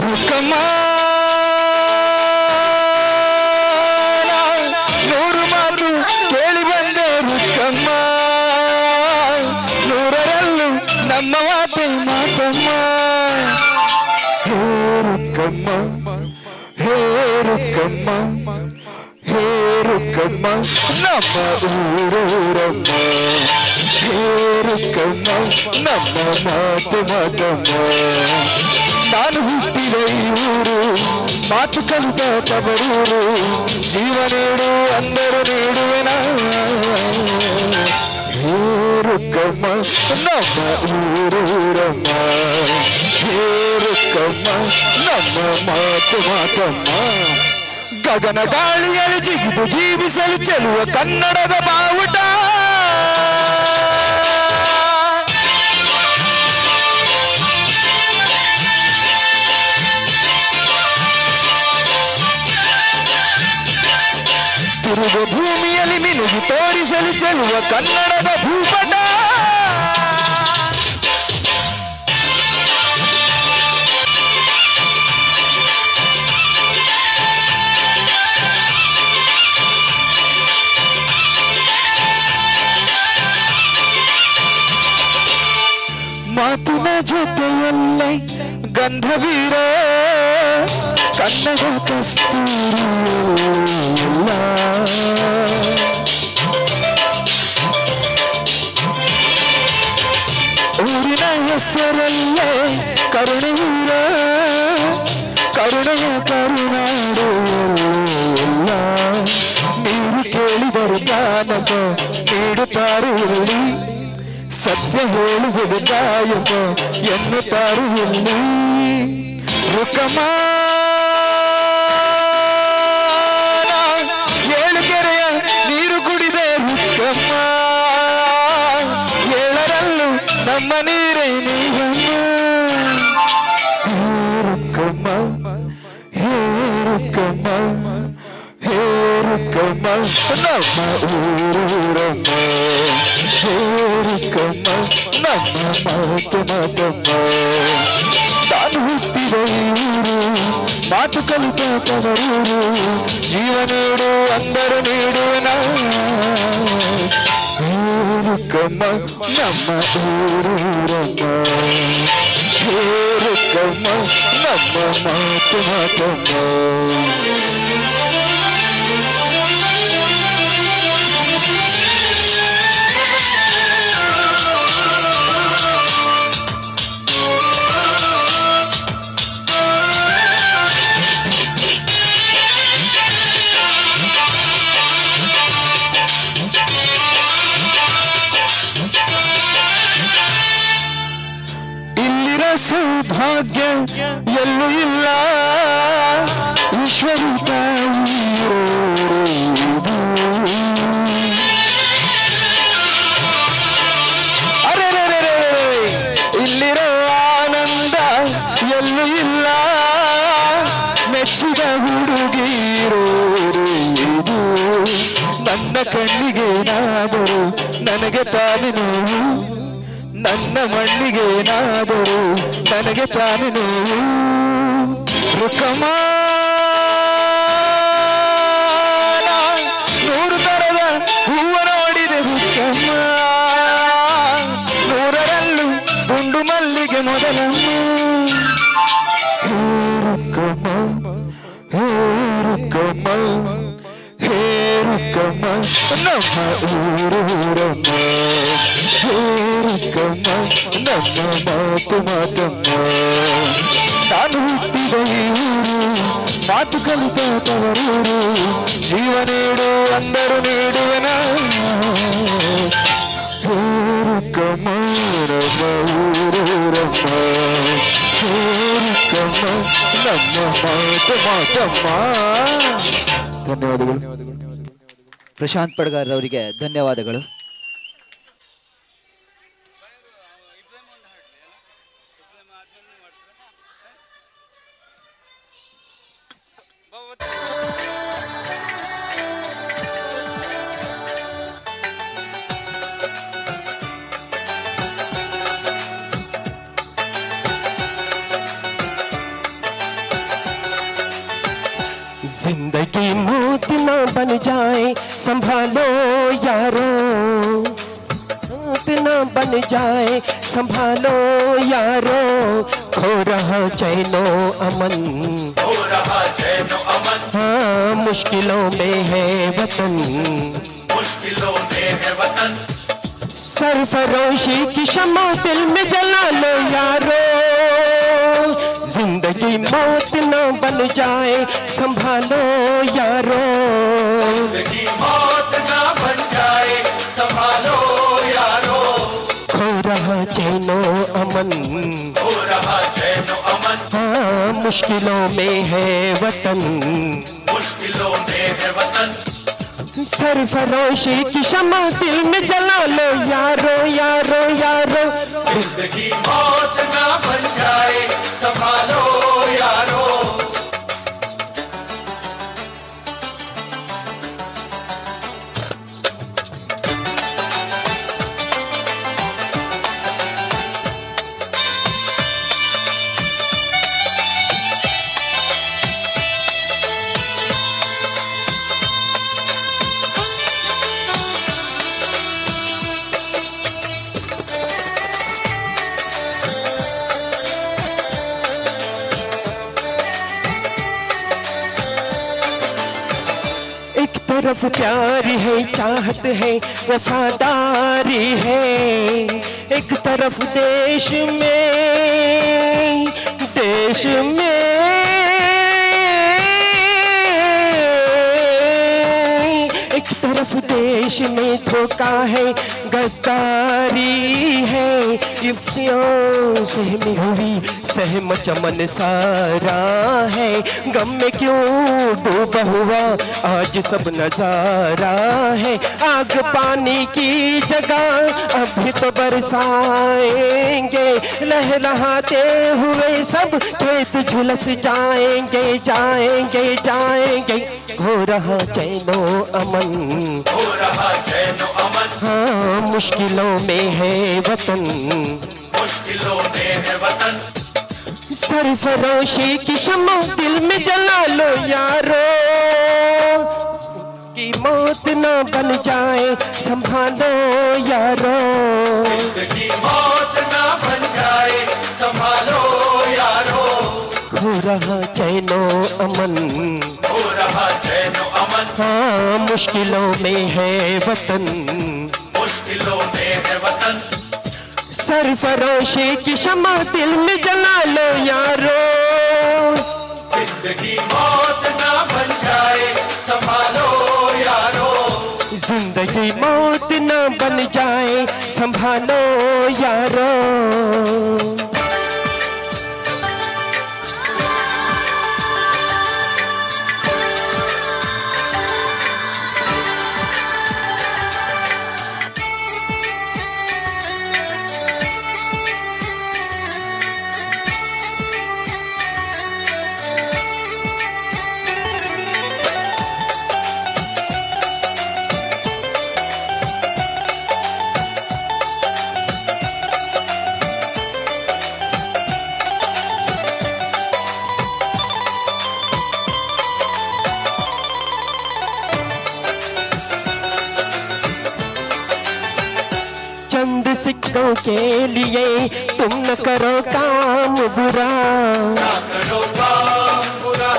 ರುಕ್ಕಮ್ಮ ನೂರು ಮಾತು ಕೇಳಿ ಬಂದೆ ರುಕ್ಕಮ್ಮ, ನೂರರಲ್ಲೂ ನಮ್ಮ ಮಾತೆ ಮಾತಮ್ಮ. ಹೇ ರುಕ್ಕಮ್ಮ, ಹೇ ರುಕ್ಕಮ್ಮ, ಹೇ ರುಕ್ಕಮ್ಮ ನಮ್ಮ ಊರೂರಮ್ಮ. ಹೇ ರುಕ್ಕಮ್ಮ ನಮ್ಮ ಮಾತು ಮಾತಮ್ಮ. ನಾನು ಹುಟ್ಟಿದ ಈ ಊರು, ಮಾತು ಕಲಿತ ತವರೂರು, ಜೀವ ನೀಡು ಅಂದರು ನೀಡುವೆನ. ಹೇ ರುಕ್ಕಮ್ಮ ನಮ್ಮ ಊರೂರಮ್ಮ. ಹೇ ರುಕ್ಕಮ್ಮ ನಮ್ಮ ಮಾತು ಮಾತಮ್ಮ. ಗಗನ ಗಾಳಿಯಲ್ಲಿ ಜಿಗಿದು ಜೀವಿಸಲು ಚೆಲುವ ಕನ್ನಡದ ಬಾವುಟ. ತಿರುಗು ಭೂಮಿಯಲ್ಲಿ ಮಿನುಗಿ ತೋರಿಸಲು ಚೆಲುವ ಕನ್ನಡದ ಭೂಪಟ. ಮಾತಿನ ಜೊತೆಯಲ್ಲೇ ಗಂಧವೀರ ಕನ್ನಡ ಕಸ್ತೂರಿ. ಊರಿನ ಹೆಸರಲ್ಲೇ ಕರುಣವೀರ, ಕರುಣೆಯ ಕರುನಾಡು ಎಲ್ಲ. ನೀರು ಕೇಳಿದರು ಜ್ಞಾನಕ ನೀಡುತ್ತಾರೆ ಇಲ್ಲಿ, ಸತ್ಯ ಹೇಳುವುದು ಕಾಯಕ ಎನ್ನುತ್ತಾರೆ ಇಲ್ಲಿ. ರುಕ್ಕಮ್ಮ ಏಳು ಕೆರೆಯ ನೀರು ಕುಡಿದೆ ರುಕ್ಕಮ್ಮ, ಏಳರಲ್ಲೂ ನಮ್ಮ ನೀರೇ ನೀವಮ್ಮ. ಹೇ ರುಕ್ಕಮ್ಮ, ಹೇ ರುಕ್ಕಮ್ಮ, ಹೇ ರುಕ್ಕಮ್ಮ ನಮ್ಮ ಊರೂರಮ್ಮ. ಹೇ ರುಕ್ಕಮ್ಮ ನಮ್ಮ ಮಾತು ಮಾತಮ್ಮ. ನಾನು ಹುಟ್ಟಿದ ಊರು, ಮಾತು ಕಲಿತ ತವರೂರು, ಜೀವ ನೀಡು ಅಂದರು ನೀಡುವೆನ. ಹೇ ರುಕ್ಕಮ್ಮ ನಮ್ಮ ಊರೂರಮ್ಮ. ಹೇ ರುಕ್ಕಮ್ಮ ನಮ್ಮ ಮಾತು ಮಾತಮ್ಮ. ಸೌಭಾಗ್ಯ ಎಲ್ಲೂ ಇಲ್ಲ, ಈಶ್ವರಿ ತಾಯಿರೋದು. ಅರೆರೆರೆ ಇಲ್ಲಿರೋ ಆನಂದ ಎಲ್ಲೂ ಇಲ್ಲ, ಮೆಚ್ಚಿದ ಹುಡುಗಿರೋದು. ನನ್ನ ಕಣ್ಣಿಗೇನಾದರೂ ನನಗೆ ತಾನೇ ನೋವು, ನನ್ನ ಮಣ್ಣಿಗೇನಾದರೂ ನನಗೆ ತಾನೇ ನೋವು. ರುಕ್ಕಮ್ಮ ನೂರು ತರದ ಹೂವ ನೋಡಿದೆ ರುಕ್ಕಮ್ಮ, ನೂರರಲ್ಲೂ ಗುಂಡು ಮಲ್ಲಿಗೆ ಮೊದಲಮ್ಮ. ಹೇ ರುಕ್ಕಮ್ಮ, ಹೇ ರುಕ್ಕಮ್ಮ, ಹೇ ರುಕ್ಕಮ್ಮ ನಮ್ಮ ಊರೂರಮ್ಮ. ಹೇ ರುಕ್ಕಮ್ಮ ನಮ್ಮ ಮಾತು ಮಾತಮ್ಮ. ನಾನು ಹುಟ್ಟಿದ ಈ ಊರು, ಮಾತು ಕಲಿತ ತವರೂರು, ಜೀವ ನೀಡು ಅಂದರು ನೀಡುವೆನ. ಹೇ ರುಕ್ಕಮ್ಮ ನಮ್ಮ ಊರೂರಮ್ಮ. ಹೇ ರುಕ್ಕಮ್ಮ ನಮ್ಮ ಮಾತು ಮಾತಮ್ಮ. ಧನ್ಯವಾದಗಳು. ಪ್ರಶಾಂತ್ ಪಡ್ಗಾರ್ ಅವರಿಗೆ ಧನ್ಯವಾದಗಳು. जिंदगी मौत ना बन जाए संभालो यारो, मौत ना बन जाए संभालो यारो, खो रहा चैनो अमन, हो रहा चैनो अमन, हाँ मुश्किलों में है वतन, मुश्किलों में है वतन। सरफरोशी की शम्मा दिल में जला लो यारो, जिंदगी मौत न बन जाए संभालो यारो, जिंदगी मौत ना बन जाए संभालो यारो, खो रहा चैनो अमन, हो रहा चैनो अमन, हाँ मुश्किलों में है वतन, मुश्किलों में है वतन। सरफरोशी की शम्मा दिल में जला लो यारो यारो यारो, जिंदगी मौत ना बन जाए संभालो यारो। एक तरफ प्यार है चाहत है वफादारी है, एक तरफ देश में एक तरफ देश में धोखा है गद्दारी है, युक्तियों से हुई सहम चमन सारा है, गम में क्यों डूबा हुआ आज सब नजारा है, आग पानी की जगह अभी तो बरसाएंगे, लहलहाते हुए सब खेत झुलस जाएंगे जाएंगे जाएंगे, खो रहा चैनो अमन, हो रहा चैनो अमन, हाँ मुश्किलों में है वतन, मुश्किलों में है वतन। सरफरोशी की शम्मा दिल में जला लो यारो, की मौत ना बन जाए संभालो यारो, जिंदगी मौत ना बन जाए संभालो यारो, खो रहा चैनो अमन, हो रहा चैनो अमन, हाँ मुश्किलों में है वतन, मुश्किलों में है वतन। सरफरोशी की शम्मा दिल में जला लो यारो, जिंदगी मौत ना बन जाए संभालो यारो, जिंदगी मौत न बन जाए संभालो यारो। चंद सिक्कों के लिए तुम न करो काम बुरा, ना करो काम बुरा,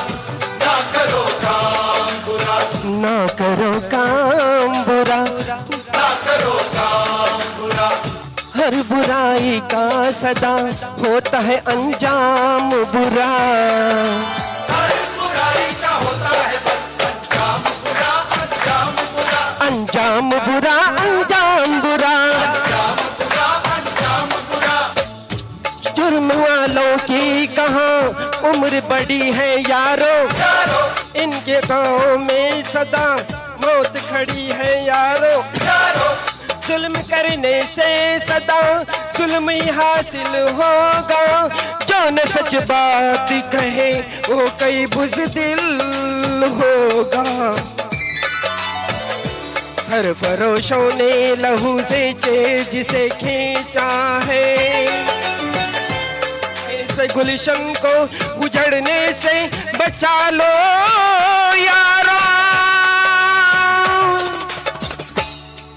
ना करो काम बुरा, ना करो काम बुरा, ना करो काम बुरा, हर बुराई का सदा होता है अंजाम बुरा, हर बुराई का होता है बस अंजाम बुरा, अंजाम बुरा, अंजाम बुरा, अंजाम बुरा। अंजाम बुरा, अंजाम बुरा। जुर्म वालों की कहाँ उम्र बड़ी है यारो, इनके गाँव में सदा मौत खड़ी है यारो, जुल्म करने से सदा जुल्म ही हासिल होगा, जो न सच बात कहे वो कई बुज़दिल होगा। सरफरोशों ने लहू से चेज से खींचा है, इस से गुलशन को उजड़ने से बचा लो यारो।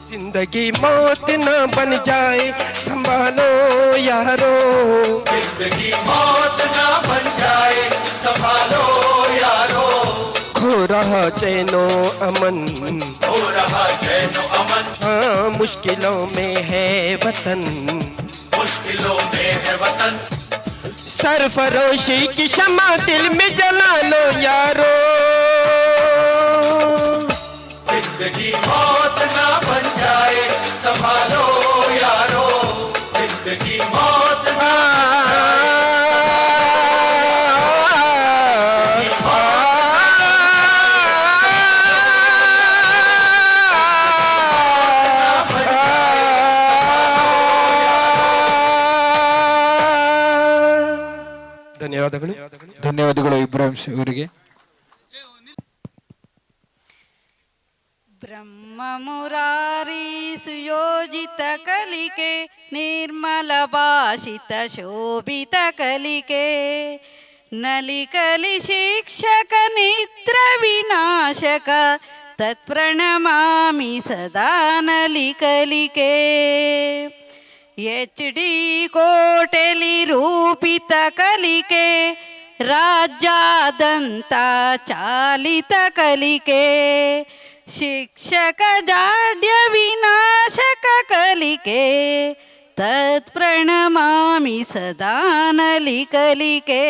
जिंदगी मौत न बन जाए संभालो यारो। जिंदगी मौत ना बन जाए संभालो यारो। खो रहा चैनो अमन, हो रहा चैनो अमन, हाँ मुश्किलों में है वतन, मुश्किलों में है वतन। सरफरोशी की शमा दिल में जला लो यारो। जिंदगी मौत ना बन जाए संभालो यारो। जिंदगी मौत ना ಧನ್ಯವಾದಗಳು. ಧನ್ಯವಾದಗಳು ಇಬ್ರಾಹಿಂ ಅವರಿಗೆ. ಬ್ರಹ್ಮ ಮುರಾರಿ ಸುಯೋಜಿತ ಕಲಿಕೆ, ನಿರ್ಮಲ ಭಾಷಿತ ಶೋಭಿತ ಕಲಿಕೆ, ನಲಿಕಲಿ ಶಿಕ್ಷಕ ನಿದ್ರ ವಿನಾಶಕ, ತತ್ಪ್ರಣಮಾಮಿ ಸದಾ ನಲಿಕಲಿಕೆ. ಎಚ್ ಡಿ ಕೋಟೆಲಿ ರೂಪಿತ ಕಲಿಕೆ, ರಾಜ್ಯಾದಂತ ಚಾಲಿತ ಕಲಿಕೆ, ಶಿಕ್ಷಕ ಜಾಡ್ಯ ವಿನಾಶಕ ಕಲಿಕೆ, ತತ್ಪ್ರಣಮಾಮಿ ಸದಾ ನಲಿಕಲಿಕೆ.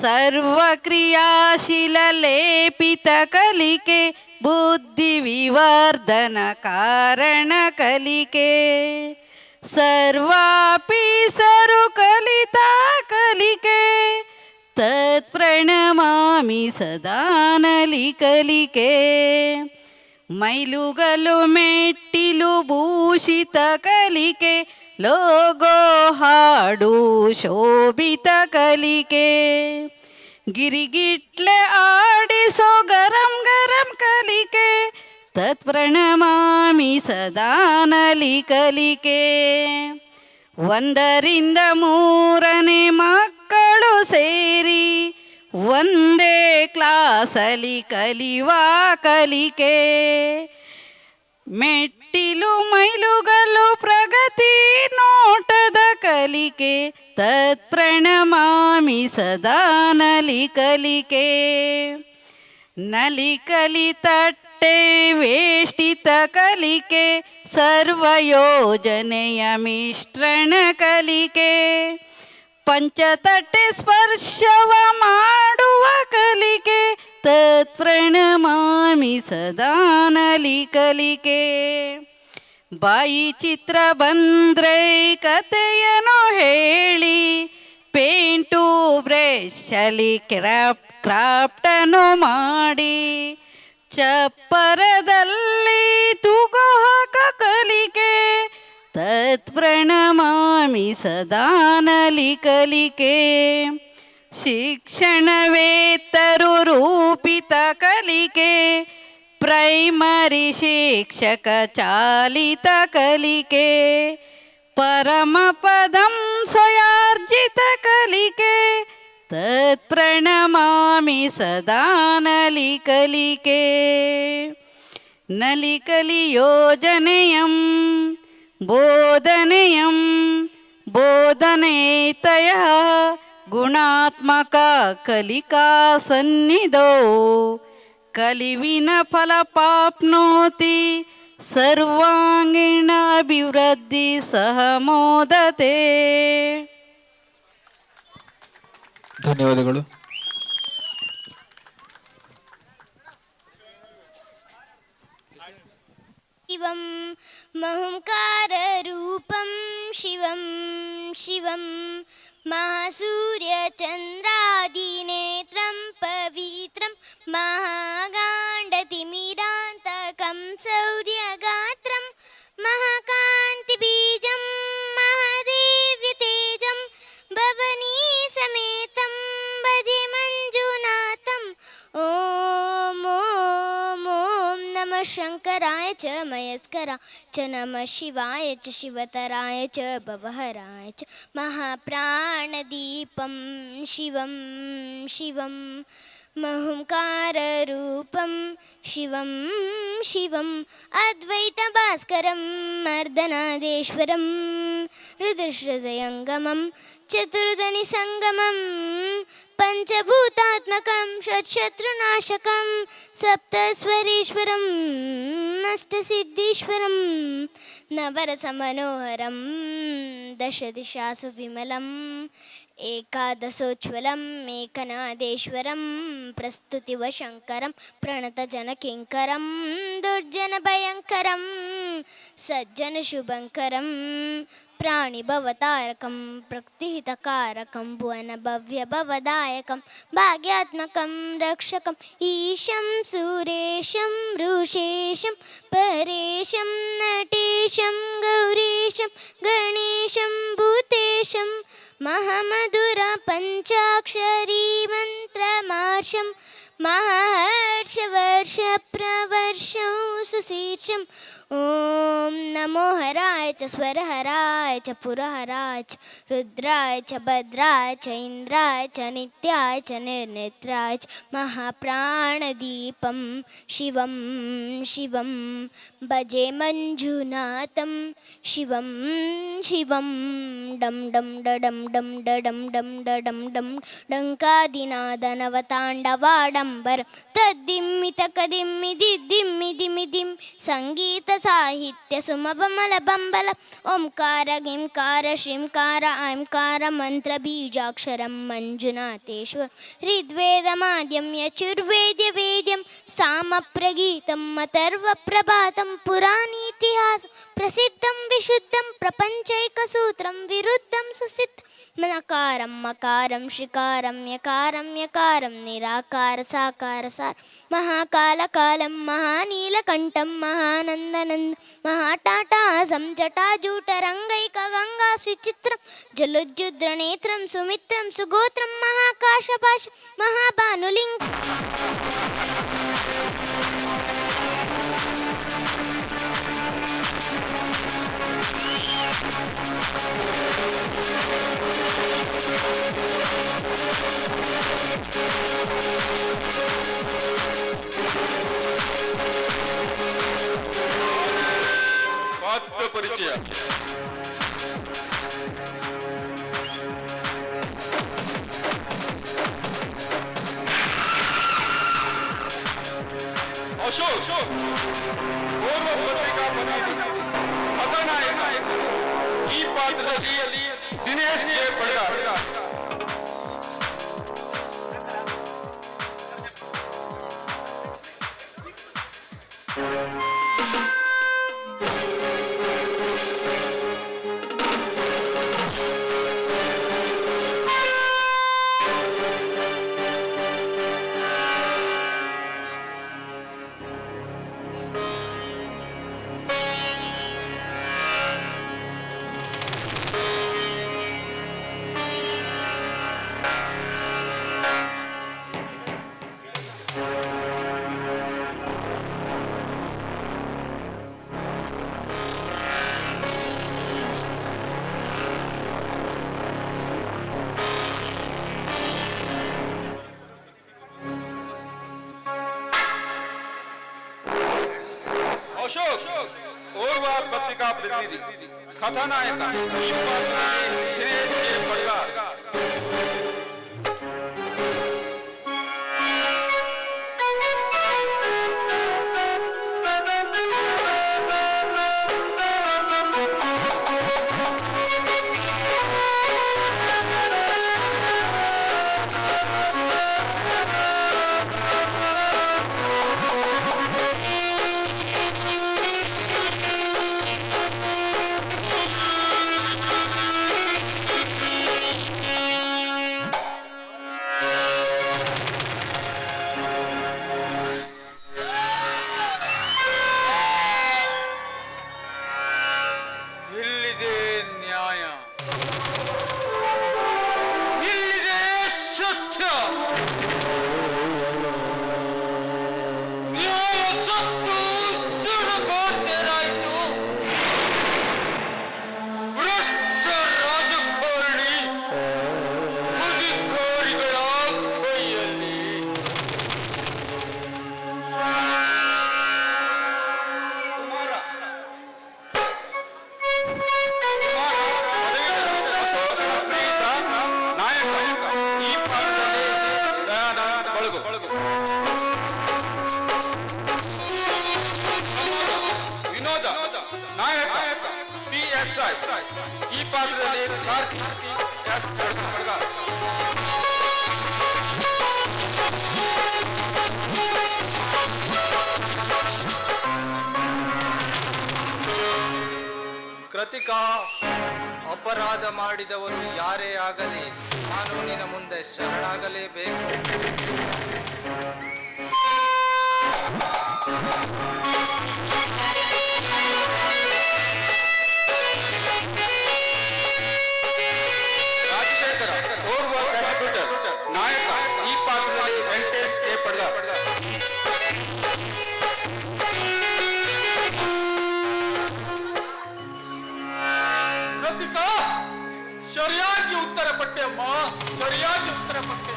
ಸರ್ವಕ್ರಿಯಾಶೀಲ ಲೇಪಿತ ಕಲಿಕೆ, ಬುದ್ಧಿ ವಿವರ್ಧನ ಕಾರಣ ಕಲಿಕೆ, ಸರ್ವಾಪೀಸರು ಕಲಿತ ಕಲಿಕೆ, ತತ್ಪ್ರಣಮಾಮಿ ಸದಾ ನಲಿಕಲಿಕೆ. ಮೈಲುಗಲು ಮೆಟ್ಟಿಲು ಭೂಷಿತ ಕಲಿಕೆ, ಲೋಗೋ ಹಾಡು ಶೋಭಿತ ಕಲಿಕೆ, ಗಿರಿಗಿಟ್ಲೆ ಆಡಿಸೋ ಗರಂ ಗರಂ ಕಲಿಕೆ, ತತ್ಪ್ರಣಮಾಮಿ ಸದಾ ನಲಿಕಲಿಕೆ. ಒಂದರಿಂದ ಮೂರನೇ ಮಕ್ಕಳು ಸೇರಿ ಒಂದೇ ಕ್ಲಾಸಲಿ ಕಲಿಯುವ ಕಲಿಕೆ, ಮೆಟ್ಟಿಲು ಮೈಲುಗಲು ಪ್ರಗತಿ ನೋಟದ ಕಲಿಕೆ, ತತ್ಪ್ರಣಮಾಮಿ ಸದಾ ನಲಿಕಲಿಕೆ. ನಲಿಕಲಿ ತಟ್ಟೆ ವೇಷ್ಟಿತ ಕಲಿಕೆ, ಸರ್ವಯೋಜನೆಯ ಮಿಶ್ರಣ ಕಲಿಕೆ, ಪಂಚತಟ್ಟೆ ಸ್ಪರ್ಶವ ಮಾಡುವ ಕಲಿಕೆ, ತತ್ಪ್ರಣಮಾಮಿ ಸದಾ ನಲಿಕಲಿಕೆ. ಬಾಯಿ ಚಿತ್ರ ಬಂದ್ರೆ ಕಥೆಯನ್ನು ಹೇಳಿ, ಪೇಂಟು ಬ್ರಷಲ್ಲಿ ಕ್ರಾಫ್ಟನ್ನು ಮಾಡಿ, ಚಪ್ಪರದಲ್ಲಿ ತೂಗು ಹಾಕ ಕಲಿಕೆ, ತತ್ಪ್ರಣಮಾಮಿ ಸದಾ ನಲಿಕಲಿಕೆ. ಶಿಕ್ಷಣವೇತ್ತರು ರೂಪಿತ ಕಲಿಕೆ, ಪ್ರೈಮರಿ ಶಿಕ್ಷಕ ಚಾಲಿತ ಕಲಿಕೆ, ಪರಮಪದಂ ಸ್ವಯಾರ್ಜಿತ ಕಲಿಕೆ, ತತ್ಪ್ರಣಮಾಮಿ ಸದಾ ನಲಿಕಲಿಕೆ. ನಲಿಕಲಿ ಯೋಜನೆಯಂ ಬೋಧನೆಯಂ ಬೋಧನೇತಯ ಗುಣಾತ್ಮಕ ಕಲಿಕಾ ಸನ್ನಿಧೋ, ಕಲಿವಿನ ಫಲಪಾಪ್ನೋತಿ ಸರ್ವಾಂಗೀಣ ಅಭಿವೃದ್ಧಿ ಸಹಮೋದತೆ. ಧನ್ಯವಾದಗಳು. ಶಿವಂ ಮಹುಂಕಾರ ರೂಪಂ ಶಿವಂ ಶಿವಂ ಮಹಾಸೂರ್ಯ ಚಂದ್ರಾದಿನೇತ್ರಂ ಪವಿತ್ರಂ ಮಹಾಗಾಂಡತಿಮಿರಾಂತಕಂ ಶೌರ್ಯಗಾತ್ರಂ ಮಹಾಕಾಂತಿ ಬೀಜಂ ಮಹಾದೇವ್ಯ ತೇಜಂ ಭವನೀ ಸಮೇತಂ ಭಜೆ ಮಂಜುನಾಥಂ. ಓಂ ಓಂ ಓಂ ನಮಃ शङ्कराय च मयस्कराय च नमः शिवाय च शिवतराय च भवहराय च महाप्राणदीपं शिवं शिवं महुंकाररूपं शिवं शिवम् अद्वैतभास्करं मर्दनादेश्वरं हृदयङ्गमं चतुर्धनिसङ्गमं पञ्चभूतात्मकं षट्शत्रुनाशकं सप्तस्वरेश्वरम् अष्टसिद्धीश्वरं नवरसमनोहरं दशदिशासु विमलम् एकादशोज्ज्वलम् एकनादेश्वरं प्रस्तुतिवशङ्करं प्रणतजनकिङ्करं दुर्जनभयङ्करं सज्जनशुभङ्करं प्राणिभवतारकं प्रकृतिहितकारकं भुवनभव्यभवदायकं भाग्यात्मकं रक्षकम् ईशं सुरेशं वृषेशं परेशं नटेशं गौरीशं गणेशं भूतेशं महामधुर पञ्चाक्षरी मन्त्रमार्षं महर्षवर्षप्रवर्षं सुशीर्षं ॐ नमो हराय च स्वरहराय च पुरहराय च रुद्राय च भद्राय च इन्द्राय च नित्याय च निर्नेत्राय च महाप्राणदीपं शिवं शिवं भजे मञ्जुनाथं शिवं शिवं डं डं डडं डं डडं डं डडं डं डङ्कादिनादनवताण्डवाडम्बर तद्दिम्मितकदिम्मिदिद्दिम्मिदिमिदिं सङ्गीतसाहित्यसुमबमलबम्बल ओंकार गिंकार श्रींकार ऐंकार मन्त्रबीजाक्षरं मञ्जुनाथेश्वर ऋग्वेदमाद्यं यजुर्वेद्यवेद्यं सामप्रगीतम् अथर्वप्रभातं पुराणेतिहासं प्रसिद्धं विशुद्धं प्रपञ्चैकसूत्रं विरुद्धं सुसिद्धं नकारं मकारं श्रीकारं यकारं यकारं निराकार साकार सार महाकालकालं महानीलकण्ठं महानन्दनन्दं महाटाटासं जटाजूटरङ्गैकगङ्गा सुचित्रं जलोज्जुद्रनेत्रं सुमित्रं सुगोत्रं महाकाशपाशं महाभानुलिङ्गम् ಪಾತ್ರ ಪರಿಚಯ ಅಶೋಕ್ ಓರ್ವ ಪತ್ರಿಕಾ ಪ್ರತಿನಿಧಿ ಕಥಾನಾಯಕ ಈ ಪಾತ್ರದಲ್ಲಿ ದಿನೇಶ್ ಜೆ ಬಳ್ಳಾರ್ ಅಶೋಕ್ ಓರ್ವ ಪತ್ರಿಕಾ ಪ್ರತಿನಿಧಿ ಕಥಾನಾಯಕ ಈ ಪಾತ್ರದಲ್ಲಿ ದಿನೇಶ್ ಜೆ ಬಳ್ಳಾರ್ ಈ ಪಾತ್ರದಲ್ಲಿ ಕಾರ್ತಿಕ್ ಎಸ್ ಬಡ್ಗ. ಕೃತಿಕಾ, ಅಪರಾಧ ಮಾಡಿದವರು ಯಾರೇ ಆಗಲಿ ಕಾನೂನಿನ ಮುಂದೆ ಶರಣಾಗಲೇಬೇಕು. ರಾಜಶೇಖರ ಓರ್ವ ಪ್ರಾಸಿಕ್ಯೂಟರ್ ನಾಯಕ. ಈ ಪಾತ್ರದಲ್ಲಿ ವೆಂಕಟೇಶ್ ಕೆ ಪಡ್ಗ. ಕೃತಿಕಾ, ಸರಿಯಾಗಿ ಉತ್ತರ ಪಟ್ಟೆ ಅಮ್ಮ, ಸರಿಯಾಗಿ ಉತ್ತರ ಪಟ್ಟೆ.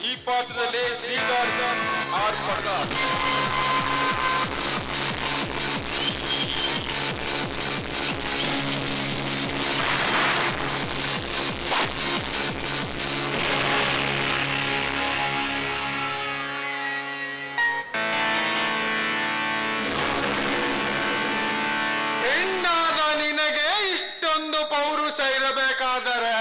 ಈ ಪಾತ್ರದಲ್ಲಿ ಶ್ರೀಧರ್ ಆರ್ ಪಡ್ಗ. ಹೆಣ್ಣಾದ ನಿನಗೆ ಇಷ್ಟೊಂದು ಪೌರುಷ ಇರಬೇಕಾದರೆ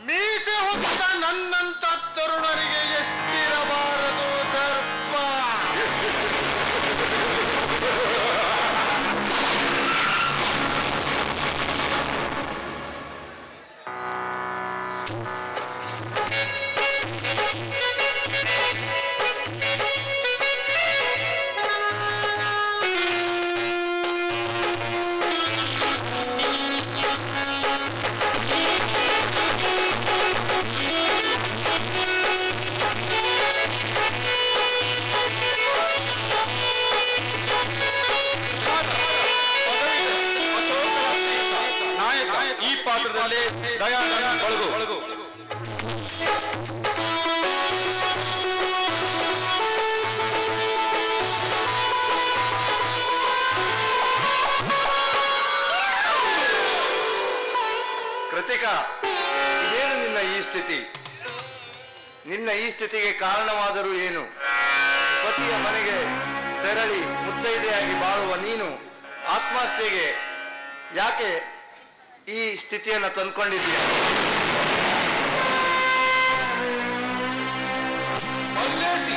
ಮೀಸೆ ಹೊತ್ತ ನನ್ನಂತ ತರುಣರಿಗೆ ಎಷ್ಟಿರಬಾರದು ದರ್ಪ. ನಾಯಕ. ಈ ಪಾತ್ರದಲ್ಲಿ ದಯಾನಂದ್ ಒಳಗು. ಕೃತಿಕಾ, ಏನು ನಿನ್ನ ಈ ಸ್ಥಿತಿ? ನಿನ್ನ ಈ ಸ್ಥಿತಿಗೆ ಕಾರಣವಾದರೂ ಏನು? ಪತಿಯ ಮನೆಗೆ ತೆರಳಿ ಮುತ್ತೈದೆಯಾಗಿ ಬಾಳುವ ನೀನು ಆತ್ಮಹತ್ಯೆಗೆ ಯಾಕೆ ಈ ಸ್ಥಿತಿಯನ್ನು ತಂದ್ಕೊಂಡಿದ್ದೀಯ? ಮಲ್ಲೇಶಿ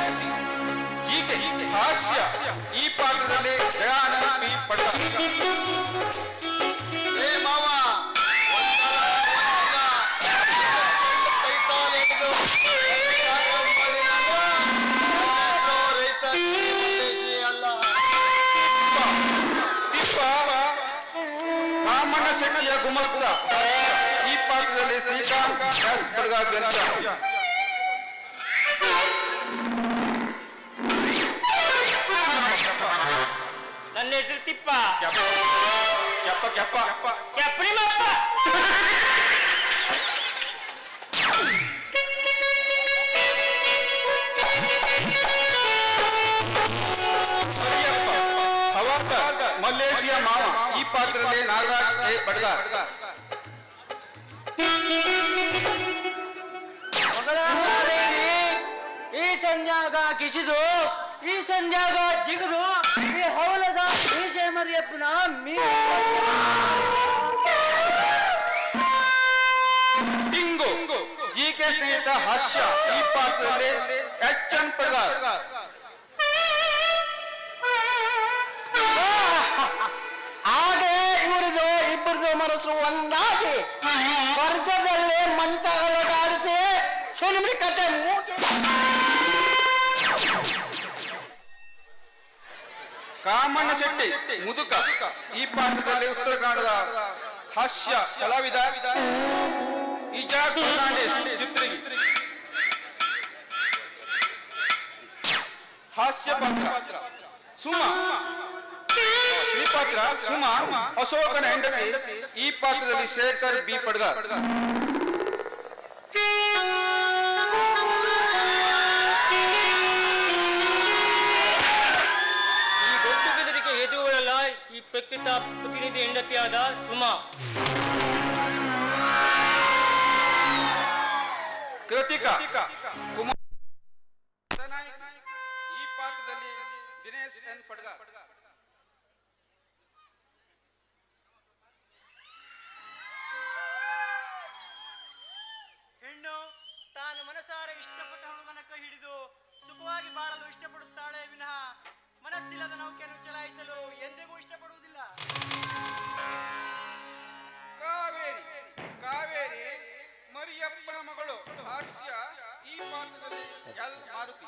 ಹೀಗೆ ಹಾಸ್ಯ. ಈ ಪಾತ್ರದಲ್ಲಿ ದಯಾನಂದ್ ಪಿ ಪಡ್ಗ. ಏ ಮಾವ, ಒಂದಲ್ಲ ಒಂದಿನ ಕೈಕಾಲು ಹಿಡಿದು ಸಾಕಾಗ್ ಮಾಡಿ ನಾನು ನಾನೆಲ್ಲೋ ರೈತ ಮಲ್ಲೇಶಿ ಅಲ್ಲ. ತಿಪ್ಪ ರಾಮಣ್ಣ ಶೆಟ್ಟಿಯ ಗುಮಸ್ತ. ಈ ಪಾತ್ರದಲ್ಲಿ ಶ್ರೀಕಾಂತ್ ಎಸ್ ಪಡ್ಗ ಬೆಂಚ. ನನ್ನ ಹೆಸರು ತಿಪ್ಪ. ಕೆಪ್ಪ ಕೆಪ್ಪ ಕೆಪ್ರಿ ಮಪ್ಪ. ಮಲ್ಲೇಶಿಯ ಮಾವ. ಈ ಪಾತ್ರದಲ್ಲಿ ನಾಗರಾಜ್ ಎ ಪಡ್ಗ. ಮಗಳ ಕಾವೇರಿ, ಈ ಸಂಜಾಗ ಕಿಸಿದು ಈ ಸಂಜಾಗ ಜಿಗಿದು ಈ ಹವಲದ ಬೀಜೆ ಮರಿಯಪ್ಪನ ಡಿಂಗು ಜಿಕೆ ಸ್ನೇಹಿತ ಹಾಸ್ಯ ಈ ಪಾತ್ರದಲ್ಲಿ ಎಚ್.ಎನ್. ಪಡ್ಗಾರ್. ಹಾಗೆ ಇವರದು ಇಬ್ಬರದು ಮನಸ್ಸು ಒಂದಾಗಿ ಸ್ವರ್ಗದಲ್ಲಿ ಮಂತ್ರಗಳಾಡಿಸಿ ಸುನಿಮಿ ಕತೆ ಕಾಮಣ್ಣ ಶೆಟ್ಟಿ ಮುದುಕ ಈ ಪಾತ್ರದಲ್ಲಿ ಉತ್ತರ ಕನ್ನಡದ ಹಾಸ್ಯ ಕಲಾವಿದ ಇಜಾಕ್ ಫರ್ನಾಂಡಿಸ್ ಚಿತ್ರಿಗಿ. ಹಾಸ್ಯ ಪಾತ್ರ ಸುಮಾ ಈ ಪಾತ್ರ ಸುಮಾ ಅಶೋಕನ ಹೆಂಡತಿ ಈ ಪಾತ್ರದಲ್ಲಿ ಶೇಖರ್ ಬಿ ಪಡ್ಗಾರ್. ಈ ದೊಡ್ಡ ಬೆದರಿಕೆ ಎದುರುಗೊಳ್ಳಲ್ಲ ಈ ಪ್ರಕೃತ ಪ್ರತಿನಿಧಿ ಹೆಂಡತಿಯಾದ ಸುಮಾ. ಕೃತಿಕಾ ಕುಮಾರ್ ಈ ಪಾತ್ರದಲ್ಲಿ ದಿನೇಶ್ ಎನ್ ಪಡ್ಗಾರ್. ಹೆಣ್ಣು ತಾನು ಮನಸಾರ ಇಷ್ಟಪಟ್ಟ ಹುಡುಗನ ಕೈ ಹಿಡಿದು ಸುಖವಾಗಿ ಬಾಳಲು ಇಷ್ಟಪಡುತ್ತಾಳೆ ವಿನಃ ಮನಸ್ಸಿಲ್ಲದ ನೌಕೆಯನ್ನು ಚಲಾಯಿಸಲು ಎಂದಿಗೂ ಇಷ್ಟಪಡುವುದಿಲ್ಲ. ಕಾವೇರಿ ಮರಿಯಪ್ಪನ ಮಗಳು ಹಾಸ್ಯ ಈ ಪಾತ್ರದಲ್ಲಿ ಎಲ್ ಮಾರುತಿ.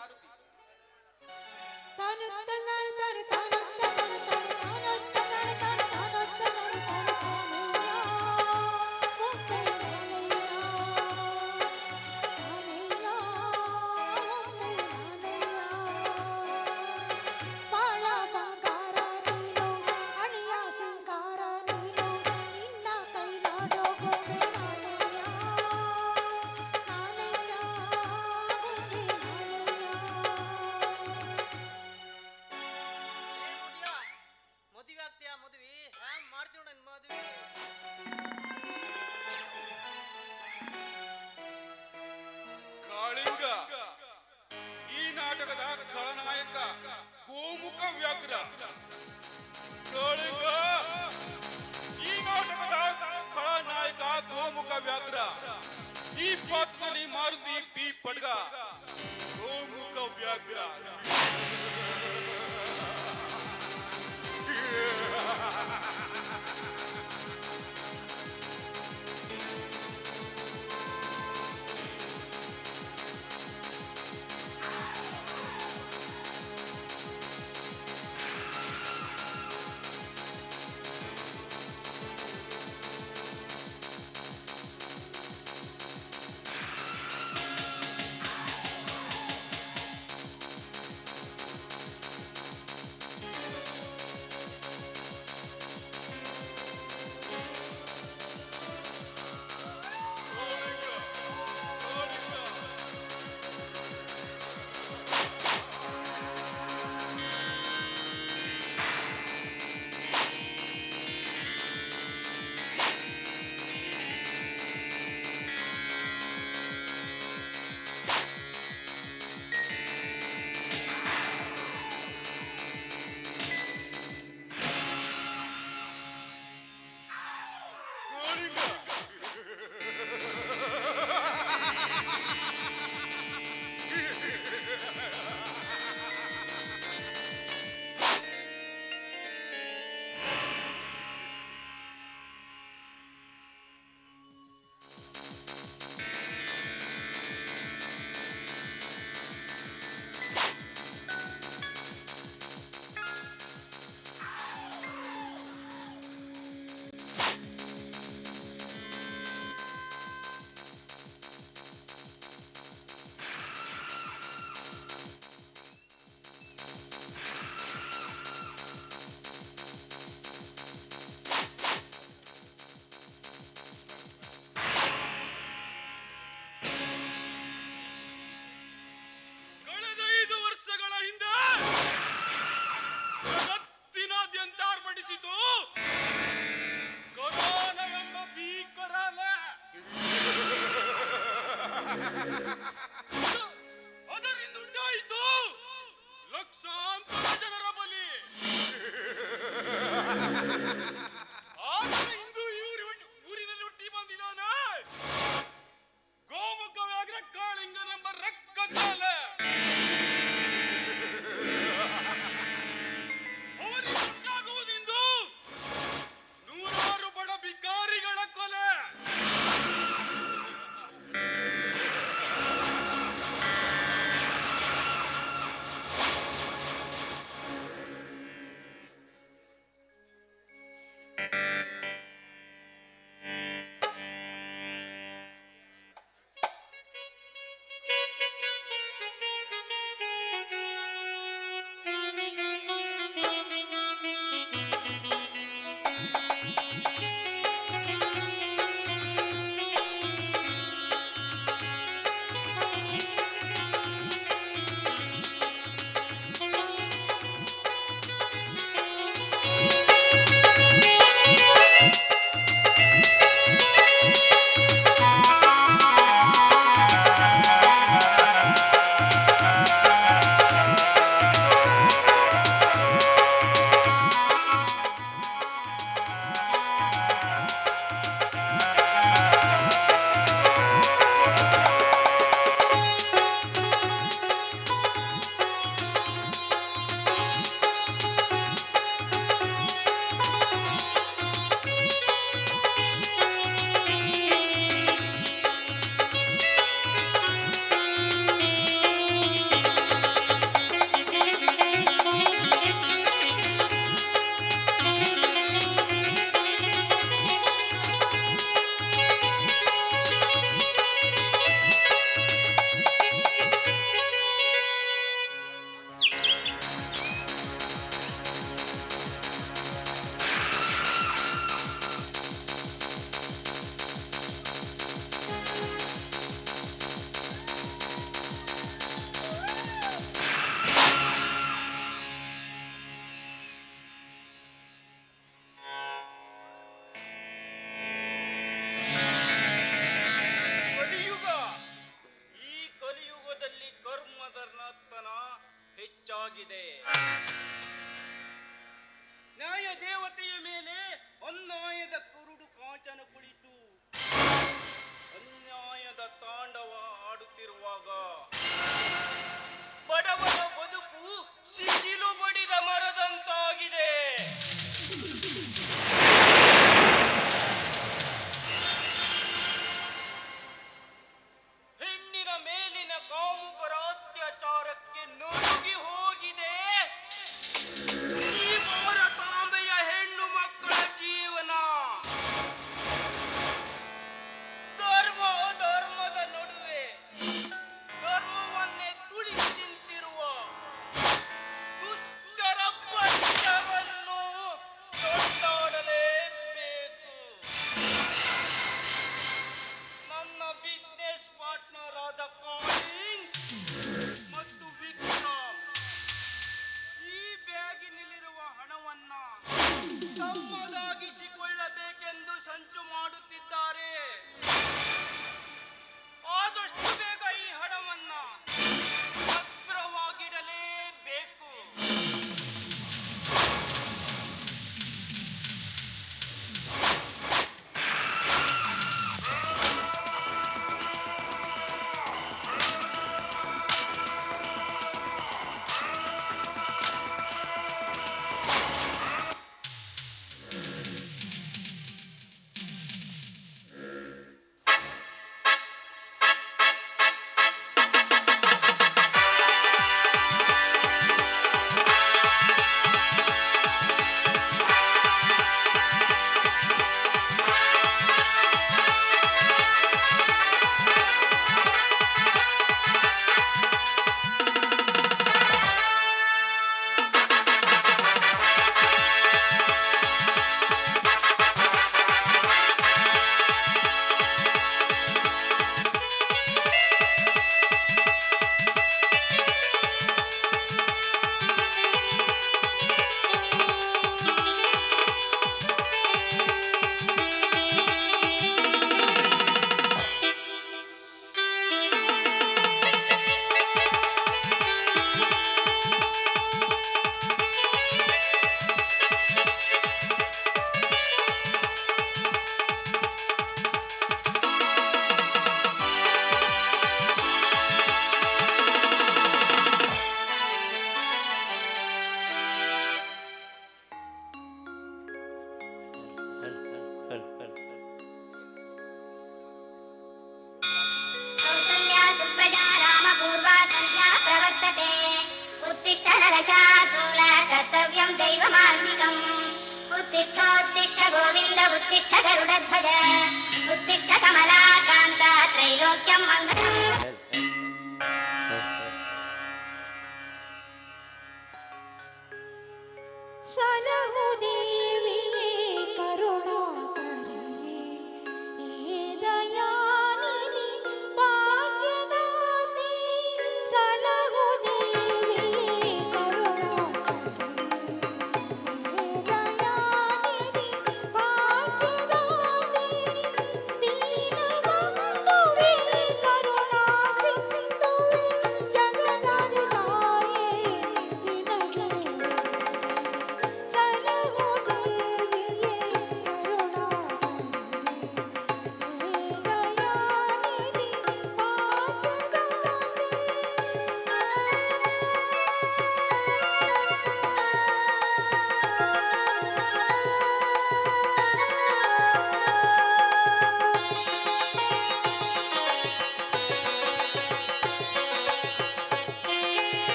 ಮದುವೆ ಆಗ್ತೀಯಾ? ಮದುವೆ ಹ್ಯಾಂಗ್ ಮಾಡ್ತೀವಿ ನನ್ನ ಮದುವೆ. ಕಾಳಿಂಗ ಈ ನಾಟಕದ ಖಳನಾಯಕ ಗೋಮುಖ ವ್ಯಾಘ್ರ. ಕಾಳಿಂಗ ಈ ನಾಟಕದ ಖಳನಾಯಕ ಗೋಮುಖ ವ್ಯಾಘ್ರ ಈ ಪಾತ್ರದಲ್ಲಿ ಮಾರುತಿ ಬಿ ಪಡ್ಗ ಗೋಮುಖ ವ್ಯಾಘ್ರ. ಅದರಿಂದ ಉಂಟಾಯಿತು ಲಕ್ಷಾಂತರ ಜನರ ಬಲಿ. ಆದರೆ ಇಂದು ಊರಿನಲ್ಲಿ ಹುಟ್ಟಿ ಬಂದಿದ್ದಾನ ಗೋಮುಖ ವ್ಯಾಘ್ರ ಕಾಳಿಂಗನೆಂಬ ರಕ್ಕಸಾಲ. ಅವನಿಗೆ ಉಂಟಾಗುವುದೆಂದು ನೂರಾರು ಬಡ ಭಿಕಾರಿಗಳ ಕೊಲೆ. ಕಲಿಯುಗ. ಈ ಕಲಿಯುಗದಲ್ಲಿ ಕರ್ಮದ ನರ್ತನ ಹೆಚ್ಚಾಗಿದೆ. ನ್ಯಾಯ ದೇವತೆಯ ಮೇಲೆ ಅನ್ಯಾಯದ ಕುರುಡು ಕಾಂಚನ ಕುಳಿತು ಅನ್ಯಾಯದ ತಾಂಡವ ಆಡುತ್ತಿರುವಾಗ ಬಡವರ ಬದುಕು ಸಿಡಿಲು ಬಡಿದ ಮರದಂತಾಗಿದೆ. ಹೆಣ್ಣಿನ ಮೇಲಿನ ಕಾಮುಕರ ಅತ್ಯಾಚಾರಕ್ಕೆ ನುಗ್ಗಿ ಹೋಗಿದೆ ಈ ಭಾರತಾಂಬೆಯ ಹೆಣ್ಣು ಮಕ್ಕಳ ಜೀವನ. ಧರ್ಮ ಅಧರ್ಮದ ನಡುವೆ ಧರ್ಮ वर्तते उत्तिष्ठ नरशार्दूल कर्तव्यं दैवमान्तिकम् उत्तिष्ठोत्तिष्ठ गोविन्द उत्तिष्ठ गरुडध्वज उत्तिष्ठ कमलाकान्त त्रैलोक्यं मङ्गलम् ಸಲಹು ದೇವಿಯೇ ಕರುಣಾಕರಿಯೇ ಹೇ ದಯಾನಿಧಿ ಭಾಗ್ಯದಾತೆ ಸಲಹು ದೇವಿಯೇ ಕರುಣಾಕರಿಯೇ ಹೇ ದಯಾನಿಧಿ ಭಾಗ್ಯದಾತೆ ದೀನಬಂಧುವೇ ಕರುಣಾ ಸಿಂಧುವೇ ಜಗದಾದಿ ತಾಯೇ ನಿನಗೆ ಸಲಹು ದೇವಿಯೇ ಕರುಣಾಕರಿಯೇ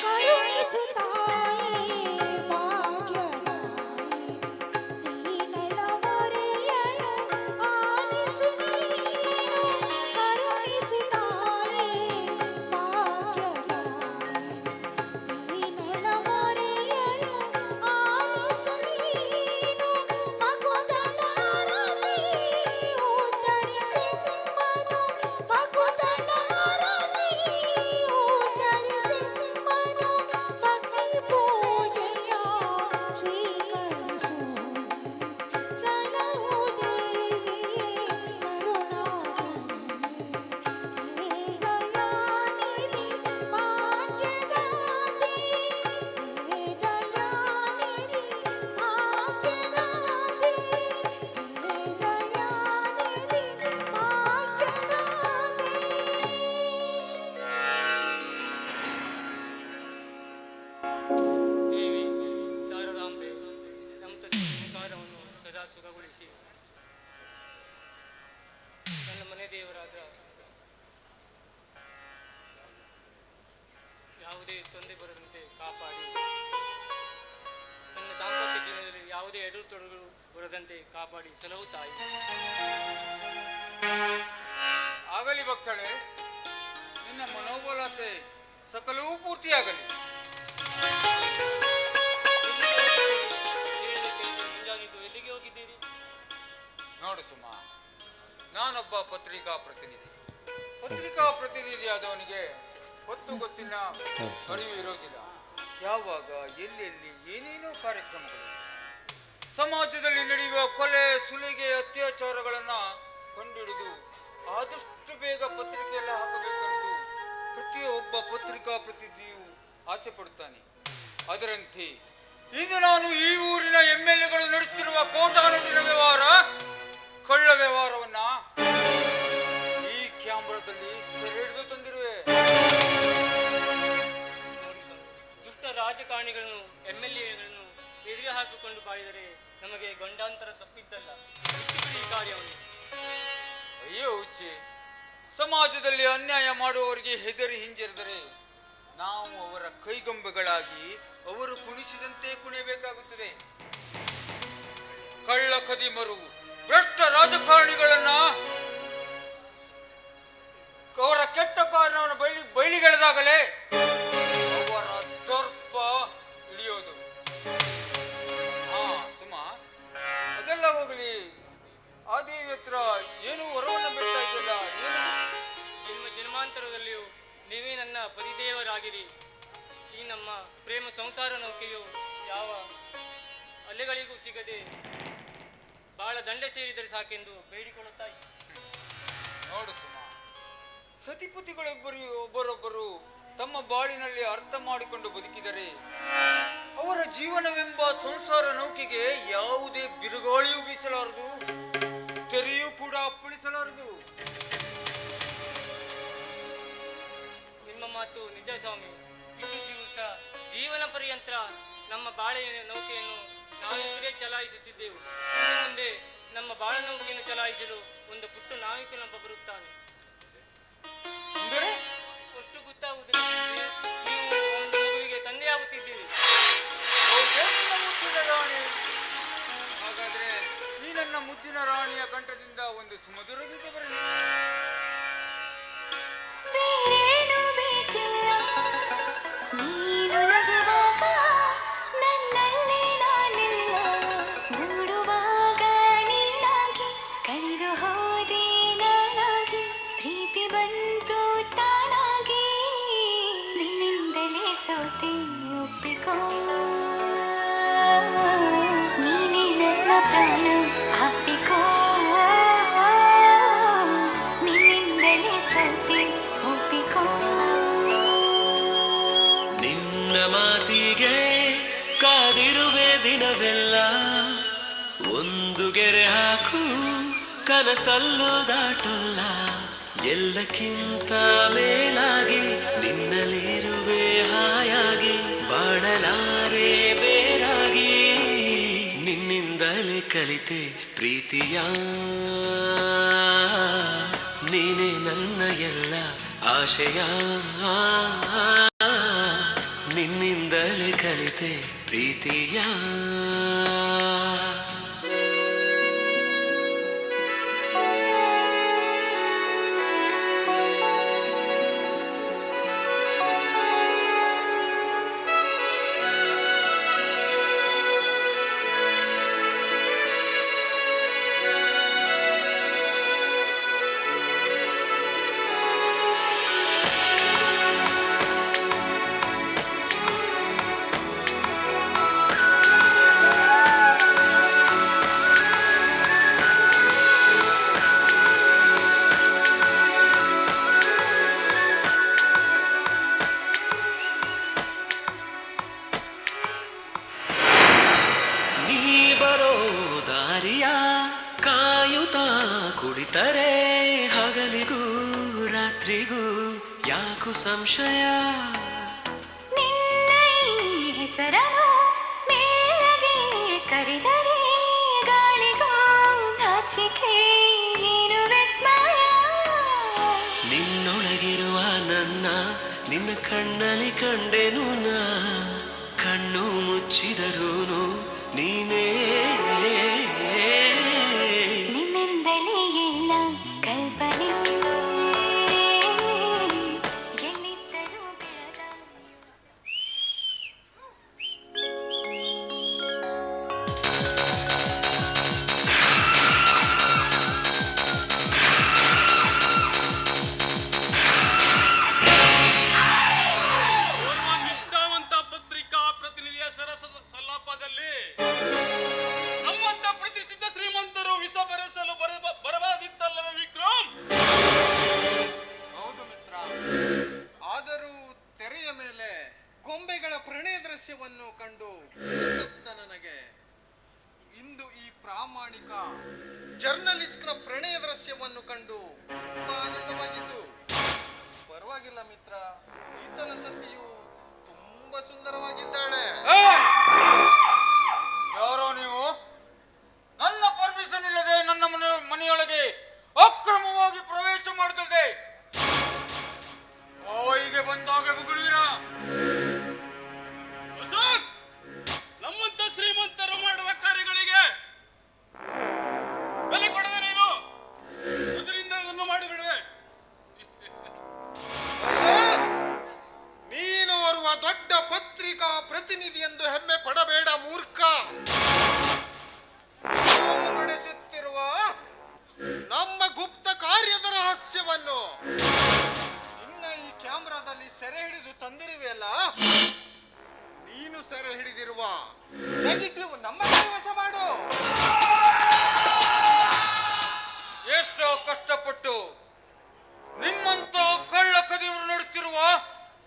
ಕರುಣಿಸು ತಾಯೇ ಭಾಗ್ಯದಾಯಿನಿ ದೀನಳ ಮೊರೆಯನು ಆಲಿಸು ನೀನು ಕರುಣಿಸು ತಾಯೇ ಭಾಗ್ಯದಾಯಿನಿ ದೀನಳ ಮೊರೆಯನು ಆಲಿಸು ನೀನು ಮಗುದಳ ಅರಸಿ ಉದ್ಧರಿಸಿ ಸಿಂಹನು ಮಗುದಳ ಅರಸಿ ಉದ್ಧರಿಸಿ ಸಿಂಹನು ಭಕ್ತಿ ಪೂಜೆಯ ಸ್ವೀಕರಿಸು ಸಲಹು ದೇವಿಯೇ ಕರುಣಾಕರಿಯೇ ಹೇ ದಯಾನಿಧಿ ಭಾಗ್ಯದಾತೆ ಹೇ ದಯಾನಿಧಿ ಭಾಗ್ಯದಾತೆ ಹೇ ದಯಾನಿಧಿ ಭಾಗ್ಯದಾತೆ ದೇವಿ ಶಾರದಾಂಬೆ ನಮ್ಮ ಸಂಸ್ಕಾರವನ್ನು ಸದಾ ಸುಖಗೊಳಿಸಿ ನನ್ನ ಮನೆ ದೇವರಾದ ಯಾವುದೇ ತೊಂದರೆ ಬರದಂತೆ ಕಾಪಾಡಿ ನನ್ನ ದಾಂಪತ್ಯ ಜೀವನದಲ್ಲಿ ಯಾವುದೇ ಎದುರು ತೊಡರುಗಳು ಬರದಂತೆ ಕಾಪಾಡಿ ಸಲಹು ತಾಯಿ. ಆಗಲಿ ಭಕ್ತಳೆ, ನಿನ್ನ ಮನೋಬಲಾಸೆ ಸಕಲವೂ ಪೂರ್ತಿಯಾಗಲಿ. ಮುಂಜಾನಿದ್ದು ಎಲ್ಲಿಗೆ ಹೋಗಿದ್ದೀರಿ? ನೋಡು ಸುಮ, ನಾನೊಬ್ಬ ಪತ್ರಿಕಾ ಪ್ರತಿನಿಧಿ. ಪತ್ರಿಕಾ ಪ್ರತಿನಿಧಿಯಾದವನಿಗೆ ಹೊತ್ತು ಗೊತ್ತಿನ ಅರಿವು ಇರೋದಿಲ್ಲ. ಯಾವಾಗ ಎಲ್ಲೆಲ್ಲಿ ಏನೇನೋ ಕಾರ್ಯಕ್ರಮಗಳು, ಸಮಾಜದಲ್ಲಿ ನಡೆಯುವ ಕೊಲೆ ಸುಲಿಗೆ ಅತ್ಯಾಚಾರಗಳನ್ನು ಕಂಡುಹಿಡಿದು ಆದಷ್ಟು ಬೇಗ ಪತ್ರಿಕೆಯೆಲ್ಲ ಹಾಕಬೇಕೆಂದು ಪ್ರತಿಯೊಬ್ಬ ಪತ್ರಿಕಾ ಪ್ರತಿನಿಧಿಯು ಆಸೆ ಪಡುತ್ತಾನೆ. ಅದರಂತೆ ಇಂದು ನಾನು ಈ ಊರಿನ MLAಗಳು ನಡೆಸುತ್ತಿರುವ ಕೋಟಾನುಟಿನ ವ್ಯವಹಾರ, ಕಳ್ಳ ವ್ಯವಹಾರವನ್ನ ಈ ಕ್ಯಾಮ್ರಾದಲ್ಲಿ ಸೆರೆ ಹಿಡಿದು ತಂದಿರುವೆ. ನೋಡಿ ಸ್ವಾಮಿ, ದುಷ್ಟ ರಾಜಕಾರಣಿಗಳನ್ನು MLAಗಳನ್ನು ಎದುರು ಹಾಕಿಕೊಂಡು ಬಾಳಿದರೆ ನಮಗೆ ಗಂಡಾಂತರ ತಪ್ಪಿದ್ದಲ್ಲ. ಬಿಟ್ಟುಬಿಡಿ ಈ ಕಾರ್ಯವನ್ನು. ಅಯ್ಯೋ ಹುಚ್ಚಿ, ಸಮಾಜದಲ್ಲಿ ಅನ್ಯಾಯ ಮಾಡುವವರಿಗೆ ಹೆದರಿ ಹಿಂಜರಿದರೆ ನಾವು ಅವರ ಕೈಗೊಂಬೆಗಳಾಗಿ ಅವರು ಕುಣಿಸಿದಂತೆ ಕುಣಿಯಬೇಕಾಗುತ್ತದೆ. ಕಳ್ಳ ಕದಿಮರು ಭ್ರಷ್ಟ ರಾಜಕಾರಣಿಗಳನ್ನ ಅವರ ಕೆಟ್ಟ ಕಾರಣವನ್ನು ಬಯಲಿಗೆಳೆದಾಗಲೇ ಅವರ ದರ್ಪ ಇಳಿಯೋದು. ಸುಮ, ಅದೆಲ್ಲ ಹೋಗಲಿ. ಆ ದೇವಿ ಹತ್ರ ಏನು ವರವನ್ನು ಬಿಡ್ತಾ ಇದ್ದಿಲ್ಲ. ಜನ್ಮಾಂತರದಲ್ಲಿಯೂ ನೀವೇ ನನ್ನ ಪರಿದೇವರಾಗಿರಿ. ಈ ನಮ್ಮ ಪ್ರೇಮ ಸಂಸಾರ ನೌಕೆಯು ಯಾವ ಅಲೆಗಳಿಗೂ ಸಿಗದೆ ಬಹಳ ದಂಡೆ ಸೇರಿದರೆ ಸಾಕೆಂದು ಬೇಡಿಕೊಳ್ಳುತ್ತಾ. ನೋಡು ಸುಮ, ಒಬ್ಬರೊಬ್ಬರು ತಮ್ಮ ಬಾಳಿನಲ್ಲಿ ಅರ್ಥ ಮಾಡಿಕೊಂಡು ಬದುಕಿದರೆ ಅವರ ಜೀವನವೆಂಬ ಸಂಸಾರ ನೌಕೆಗೆ ಯಾವುದೇ ಬಿರುಗಾಳಿಯೂ ಬೀಸಲಾರದು, ತೆರೆಯೂ ಕೂಡ ಅಪ್ಪಳಿಸಲಾರದು. ನಿಮ್ಮ ಮಾತು ನಿಜ ಸ್ವಾಮಿ. ಇಷ್ಟು ದಿವಸ ಜೀವನ ಪರ್ಯಂತ ನಮ್ಮ ಬಾಳೆ ನೌಕೆಯನ್ನು ನಾವಿಬ್ಬರೇ ಚಲಾಯಿಸುತ್ತಿದ್ದೆವು. ಇನ್ನು ಮುಂದೆ ನಮ್ಮ ಬಾಳ ನೌಕೆಯನ್ನು ಚಲಾಯಿಸಲು ಒಂದು ಪುಟ್ಟ ನಾವಿಕನೊಬ್ಬ ಬರುತ್ತಾನೆ. ಮುತ್ತಿನ ರಾಣಿಯ ಕಂಠದಿಂದ ಒಂದು ಸುಮಧುರ ಗೀತೆ ಬರಲಿ. ಬೇರೇನು ಬೇಕಿಲ್ಲ ನೀನು ನಗುವಾಗ ನನ್ನಲ್ಲಿ ನಾನಿಲ್ಲ ಮೂಡುವಾಗ ನೀನಾಗಿ ಕಳೆದು ಹೋದೆ ನಾನಾಗಿ ಪ್ರೀತಿ ಬಂತು ತಾನಾಗಿ ನಿನ್ನಿಂದಲೇ ಸೋತೆ ಒಪ್ಪಿಕೋ ನೀನೇ ನನ್ನ ಪ್ರಾಣ ಅಪ್ಪಿಕೋ ನಿನ್ನಿಂದಲೇ ಸೋತೆ ಒಪ್ಪಿಕೋ ನಿನ್ನ ಮಾತಿಗೆ ಕಾದಿರುವೆ ದಿನವೆಲ್ಲ ಒಂದು ಗೆರೆ ಹಾಕು ಕನಸಲ್ಲೂ ದಾಟಲ್ಲ ಎಲ್ಲಕ್ಕಿಂತ ಮೇಲಾಗಿ ನಿನ್ನಲ್ಲಿರುವೆ ಹಾಯಾಗಿ ಬಾಳಲಾರೆ ಬೇರಾಗಿ ನಿನ್ನಿಂದಲೇ ಕಲಿತೆ ಪ್ರೀತಿಯ ನೀನೇ ನನ್ನ ಎಲ್ಲ ಆಶಯ ನಿನ್ನಿಂದಲೇ ಕಲಿತೆ ಪ್ರೀತಿಯ ಕುಳಿತರೆ ಹಗಲಿಗೂ ರಾತ್ರಿಗೂ ಯಾಕು ಸಂಶಯ ನಿನ್ನ ಈ ಹೆಸರನು ಮೇಲಗೆ ಕರೆದರೆ ಗಾಳಿಗೂ ನಾಚಿಕೆ ಏನು ವಿಸ್ಮಯ ನಿನ್ನೊಳಗಿರುವ ನನ್ನ ನಿನ್ನ ಕಣ್ಣಲ್ಲಿ ಕಂಡೆನು ನಾ ಕಣ್ಣು ಮುಚ್ಚಿದರೂನು ನೀನೇ ನಿನ್ನಿಂದಲೇ ಎಲ್ಲ ಕಲ್ಪನೆ ಎಲ್ಲಿದ್ದರೂ ಬೆಳಗ ಓರ್ವ ನಿಷ್ಠಾವಂತ ಪತ್ರಿಕಾ ಪ್ರತಿನಿಧಿಯ ಸರಸದ ಸಲ್ಲಾಪದಲ್ಲಿ ನಮ್ಮಂತ ಪ್ರತಿಷ್ಠಿತ ಶ್ರೀಮಂತರು ವಿಷ ಬೆರೆಸಲು ಬರಬಾದಿತ್ತಲ್ಲವೇ ವಿಕ್ರಮ್? ಹೌದು ಮಿತ್ರ. ಆದರೂ ತೆರೆಯ ಮೇಲೆ ಗೊಂಬೆಗಳ ಪ್ರಣಯ ದೃಶ್ಯವನ್ನು ಕಂಡು ಬೇಸತ್ತ ನನಗೆ ಇಂದು ಈ ಪ್ರಾಮಾಣಿಕ ಜರ್ನಲಿಸ್ಟ್ನ ಪ್ರಣಯ ದೃಶ್ಯವನ್ನು ಕಂಡು ತುಂಬಾ ಆನಂದವಾಗಿತ್ತು. ಪರವಾಗಿಲ್ಲ ಮಿತ್ರ, ಈತನ ಸತಿಯು ತುಂಬಾ ಸುಂದರವಾಗಿದ್ದಾಳೆ. ಯಾರೋ ನೀವು? ನನ್ನ ಪರ್ಮಿಷನ್ ಇಲ್ಲದೆ ನನ್ನ ಮನೆಯೊಳಗೆ ಅಕ್ರಮವಾಗಿ ಪ್ರವೇಶ ಮಾಡುತ್ತದೆ. ಬಾಯಿಗೆ ಬಂದಾಗ ಬುಗುಳುವಿರಾ? ಅಶೋಕ್, ನಮ್ಮಂತ ಶ್ರೀಮಂತರು ಮಾಡುವ ಕಾರ್ಯಗಳಿಗೆ ಬೆಲೆ ಕೊಡದೆ ನೀನು ಅದರಿಂದ ಅದನ್ನು ಮಾಡಿಬಿಡುವೆ. ನೀನು ಓರ್ವ ದೊಡ್ಡ ಪತ್ರಿಕಾ ಪ್ರತಿನಿಧಿ ಎಂದು ಹೆಮ್ಮೆ ಪಡಬೇಡ ಮೂರ್ಖ. ನಾವು ನಡೆಸುತ್ತಿರುವ ನಮ್ಮ ಗುಪ್ತ ಕಾರ್ಯದ ರಹಸ್ಯವನ್ನು ಇನ್ನ ಈ ಕ್ಯಾಮ್ರಾದಲ್ಲಿ ಸೆರೆ ಹಿಡಿದು ತಂದಿರುವೆಯಲ್ಲ, ನೀನು ಸೆರೆ ಹಿಡಿದಿರುವ ನೆಗೆಟಿವ್ ನಮ್ಮ ಕೈವಶ ಮಾಡು. ಎಷ್ಟೋ ಕಷ್ಟಪಟ್ಟು ನಿಮ್ಮಂತ ಕಳ್ಳ ಕದಿಯವರು ನಡೆಸುತ್ತಿರುವ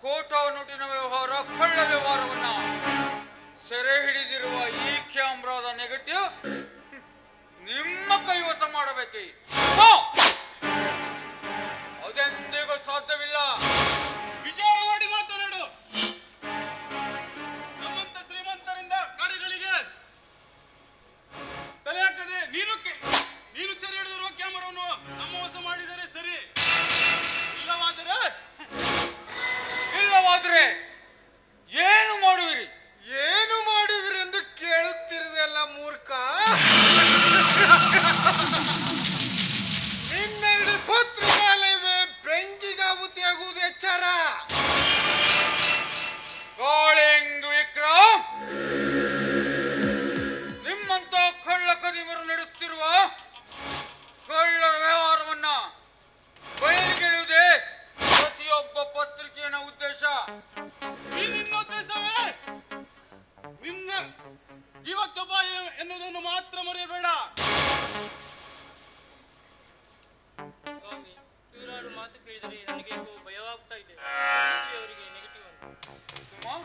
ಕೋಟಾ ನೋಟಿನ ವ್ಯವಹಾರ ಕಳ್ಳ ವ್ಯವಹಾರವನ್ನ ಸೆರೆ ಹಿಡಿದಿರುವ ಈ ಕ್ಯಾಮ್ರಾದ ನೆಗೆಟಿವ್ ನಿಮ್ಮ ಕೈವಶ ಮಾಡಬೇಕೆ? ಅದೆಂದಿಗೂ ಸಾಧ್ಯವಿಲ್ಲ. ವಿಚಾರ ಮಾಡಿ ಮಾತನಾಡು. ನಮ್ಮಂತ ಶ್ರೀಮಂತರಿಂದ ಕಾರ್ಯಗಳಿಗೆ ತಲೆ ಹಾಕದೆ ನೀನು ಸೆರೆ ಹಿಡಿದಿರುವ ಕ್ಯಾಮರಾವನ್ನು ನಮ್ಮ ವಶ ಮಾಡಿದರೆ ಸರಿ. ಇಲ್ಲವಾದರೆ ಏನು ಮಾಡುವಿರಿ? ಏನು ಮಾಡುವಿರೆಂದು ಕೇಳುತ್ತಿರುವೆಲ್ಲ ಮೂರ್ಖ. ನೂರಾರು ಮಾತು ಕೇಳಿದರೆ ನನಗೆ ಭಯವಾಗ್ತಾ ಇದೆ. ಅವರಿಗೆ ನೆಗೆಟಿವ್ ಅಂತ. ಸುಮಾ,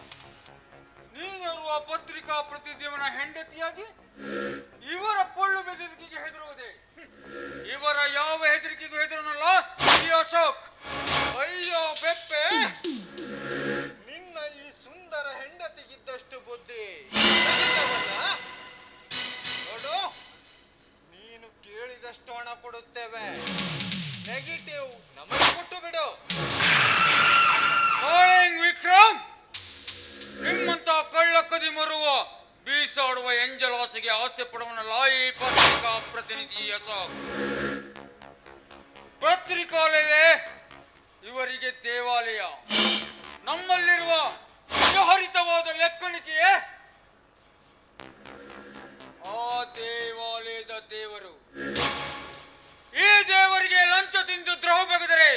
ನೀನೋರ್ವ ಪತ್ರಿಕಾ ಪ್ರತಿನಿಧಿಯವನ ಹೆಂಡತಿಯಾಗಿ ಇವರ ಪೊಳ್ಳು ಬೆದರಿಕೆಗೆ ಹೆದರುವುದೇ? ಇವರ ಯಾವ ಹೆದರಿಕೆಗೂ ಹೆದರನಲ್ಲ ಈ ಅಶೋಕ್. ಅಯ್ಯೋ ಬೆಪ್ಪೆ, ನಿನ್ನ ಈ ಸುಂದರ ಹೆಂಡತಿಗಿದ್ದಷ್ಟು ಬುದ್ಧಿ ನನಗಿಲ್ಲವಲ್ಲ? ನೋಡು, ನೀನು ಕೇಳಿದಷ್ಟು ಹಣ ಕೊಡುತ್ತೇವೆ, ನೆಗೆಟಿವ್ ನಮಗೆ ಕೊಟ್ಟು ಬಿಡು. ವಿಕ್ರಮ್, ನಿಮ್ಮಂತ ಕಳ್ಳಕ್ಕದಿ ಮರುವ ಬೀಸಾಡುವ ಎಂಜಲಾಸೆಗೆ ಆಸೆ ಪಡುವನಲ್ಲ ಈ ಪತ್ರಿಕಾ ಪ್ರತಿನಿಧಿ ಅಶೋಕ್. ಪತ್ರಿಕಾಲಯವೇ ಇವರಿಗೆ ದೇವಾಲಯ. ನಮ್ಮಲ್ಲಿರುವ ವ್ಯವಹರಿತವಾದ ಲೆಕ್ಕಣಿಕೆಯೇ ಆ ದೇವಾಲಯದ ದೇವರು. ಈ ದೇವರಿಗೆ ಲಂಚ ತಿಂದು ದ್ರೋಹ ಬಗೆದರೆ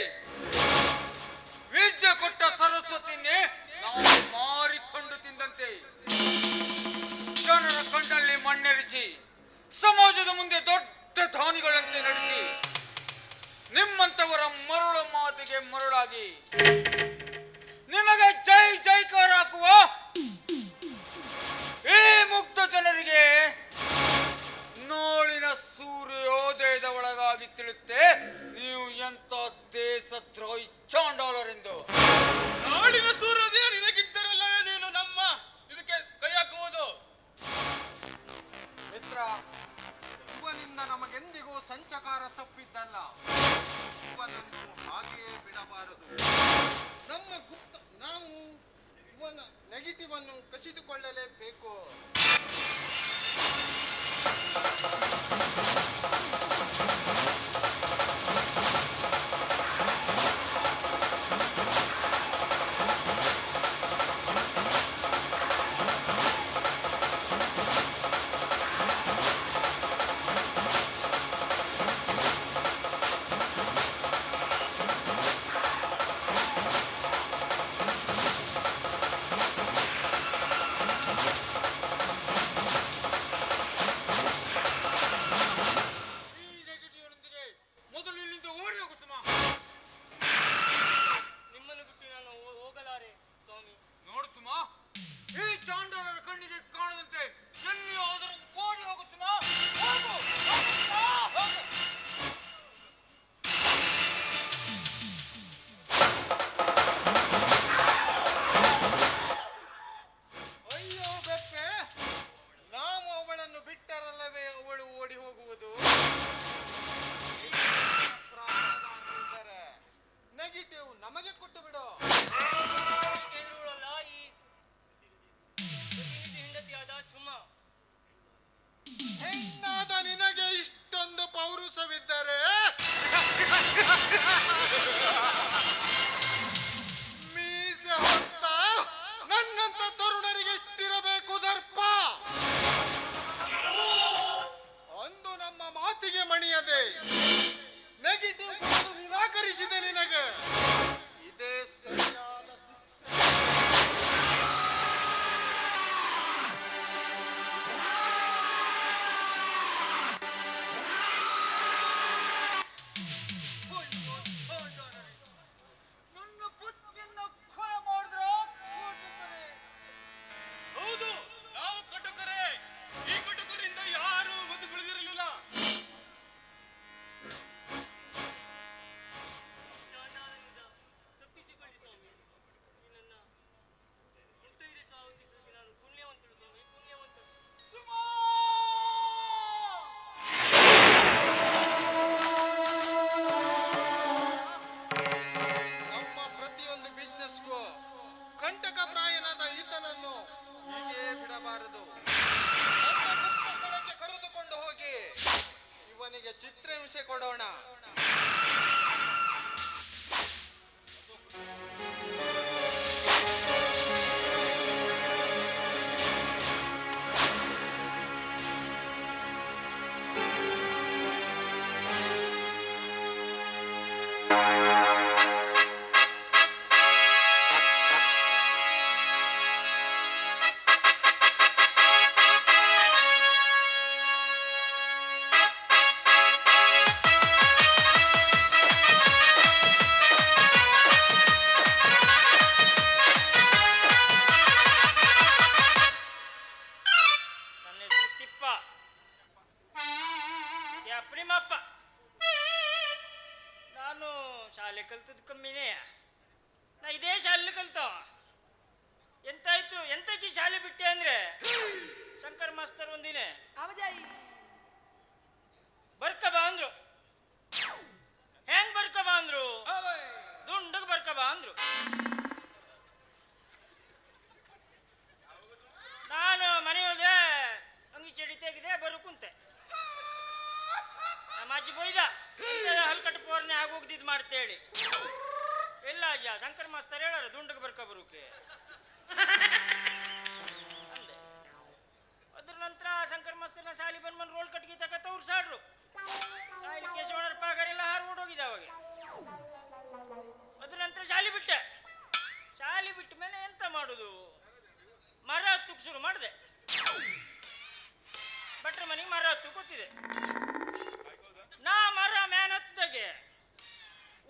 ವಿದ್ಯೆ ಕೊಟ್ಟ ಸರಸ್ವತಿಯನ್ನೇ ನಾವು ಮಾರಿಕೊಂಡು ತಿಂದಂತೆ. ಜನರ ಕಣ್ಣಲ್ಲಿ ಮಣ್ಣೆರಚಿ ಸಮಾಜದ ಮುಂದೆ ದೊಡ್ಡ ದಾನಿಗಳಂತೆ ನಡೆಸಿ ನಿಮ್ಮಂತವರ ಮರಳು ಮಾತಿಗೆ ಮರಳಾಗಿ ನಿಮಗೆ ಜೈ ಜೈಕಾರ ಹಾಕುವ ಈ ಮುಗ್ಧ ಜನರಿಗೆ ನಾಳಿನ ಸೂರ್ಯೋದಯದ ಒಳಗಾಗಿ ತಿಳಿಯುತ್ತೆ ನೀವು ಎಂತ ದೇಶದ್ರೋಹಿ ಚಾಂಡಾಲರೆಂದು. ನಾಳಿನ ಸೂರ್ಯೋದಯ ನಿನಗಿದ್ದರಲ್ಲವೇ ನೀನು ನಮ್ಮ ಇದಕ್ಕೆ ಕೈ ಹಾಕುವುದು? ಮಿತ್ರ, ಇವನಿಂದ ನಮಗೆಂದಿಗೂ ಸಂಚಕಾರ ತಪ್ಪಿದ್ದಲ್ಲ. ಇವನನ್ನು ಹಾಗೆಯೇ ಬಿಡಬಾರದು. ನಮ್ಮ ಗುಪ್ತ ನಾವು ಇವನ ನೆಗೆಟಿವ್ ಅನ್ನು ಕಸಿದುಕೊಳ್ಳಲೇಬೇಕು. ನಾನು ಶಾಲೆ ಕಲ್ತದ್ದು ಕಮ್ಮಿನೇ. ನಾ ಇದೇ ಶಾಲೆ ಕಲ್ತವ. ಎಂತಾಯ್ತು, ಎಂತಕ್ಕೆ ಶಾಲೆ ಬಿಟ್ಟೆ ಅಂದ್ರೆ ಶಂಕರ್ ಮಾಸ್ತರ್ ಒಂದಿನ ಬರ್ಕ ಬಾ ಅಂದ್ರು. ಹೆಂಗ್ ಬರ್ಕ ಬಾ ಅಂದ್ರು? ದುಂಡಗ್ ಬರ್ಕ ಬಾ ಅಂದ್ರು. ನಾನು ಮನೆ ಹೋದೆ, ಅಂಗಿ ಚಡಿ ತೆಗೆದೆ, ಬರು ಕುಂತೆ. ನಮ್ಮ ಅಜ್ಜಿ ಬೈದ, ಹಲ್ಕಟ್ಟು ಪೋರ್ನೆ ಆಗೋಗ್ದಿದ್ ಮಾಡ್ತೇಳಿ. ಎಲ್ಲ ಅಜ್ಜ ಶಂಕರ್ ಮಾಸ್ತರ್ ಹೇಳಾರ ದುಂಡಗ್ ಬರ್ಕ ಬರೋಕೆ ಅಂದೆ. ಅದ್ರ ನಂತರ ಶಂಕರ್ ಮಾಸ್ತರ್ನ ಶಾಲಿ ಬಂದ್ ರೋಲ್ ಕಟ್ಗಿ ತಕ ತೋರ್ಸಾಡ್ರು. ಇಲ್ಲಿ ಕೇಶವಣ್ಣರ ಪಾಗರೆಲ್ಲ ಹಾರು ಓಡೋಗಿದೆ ಅವಾಗ. ಅದ್ರ ನಂತರ ಶಾಲಿ ಬಿಟ್ಟೆ. ಶಾಲಿ ಬಿಟ್ಟ ಮೇಲೆ ಎಂತ ಮಾಡುದು, ಮರ ಹತ್ತಕ್ಕೆ ಶುರು ಮಾಡಿದೆ. ಭಟ್ರ ಮನೆಗೆ ಮರ ಹತ್ತು ಕೂತಿದೆ. ನಾ ಮರ ಮ್ಯಾನ್ ಹತ್ತಾಗೆ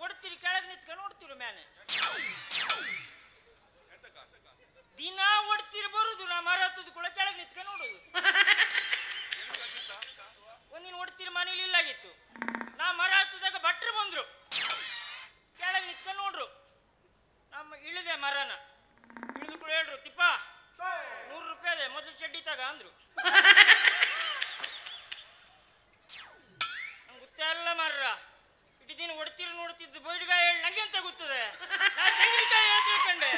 ಓಡ್ತೀರಿ, ಕೆಳಗೆ ನಿಂತ್ಕೊಂಡು ಓಡ್ತಿರು ಮ್ಯಾನೆ. ದಿನ ಓಡ್ತೀರಿ ಬರುದು, ನಾ ಮರ ಹತ್ತದ ಕೂಡ ಕೆಳಗೆ ನಿಂತ್ಕೊಂಡು ನೋಡುದು. ಒಂದಿನ ಓಡ್ತೀರಿ ಮನೇಲಿ ಇಲ್ಲಾಗಿತ್ತು. ನಾ ಮರ ಹತ್ತದಾಗ ಭಟ್ರು ಬಂದ್ರು, ಕೆಳಗೆ ನಿಂತ್ಕೊಂಡು ನೋಡ್ರು. ನಮ್ಮ ಇಳಿದೆ ಮರನ, ಇಳಿದು ಕೂಡ ಹೇಳ್ರು, ತಿಪ್ಪ 100 ರೂಪಾಯಿ ಇದೆ, ಮೊದಲು ಚಡ್ಡಿ ತಗ ಅಂದ್ರು. ನಂಗೆ ಗೊತ್ತೇ ಅಲ್ಲ ಮರ್ರ, ಇಟ್ಟು ದಿನ ಹೊಡ್ತೀರಿ ನೋಡ್ತಿದ್ದು ಬೈಡ್ಗಾಯಿ ಹೇಳಿ ನಂಗೆ ಅಂತ ಗೊತ್ತದೆ. ನಾ ತೆಂಗಿನಕಾಯಿ ಹೇಳ್ತಿಳ್ಕೊಂಡೆ.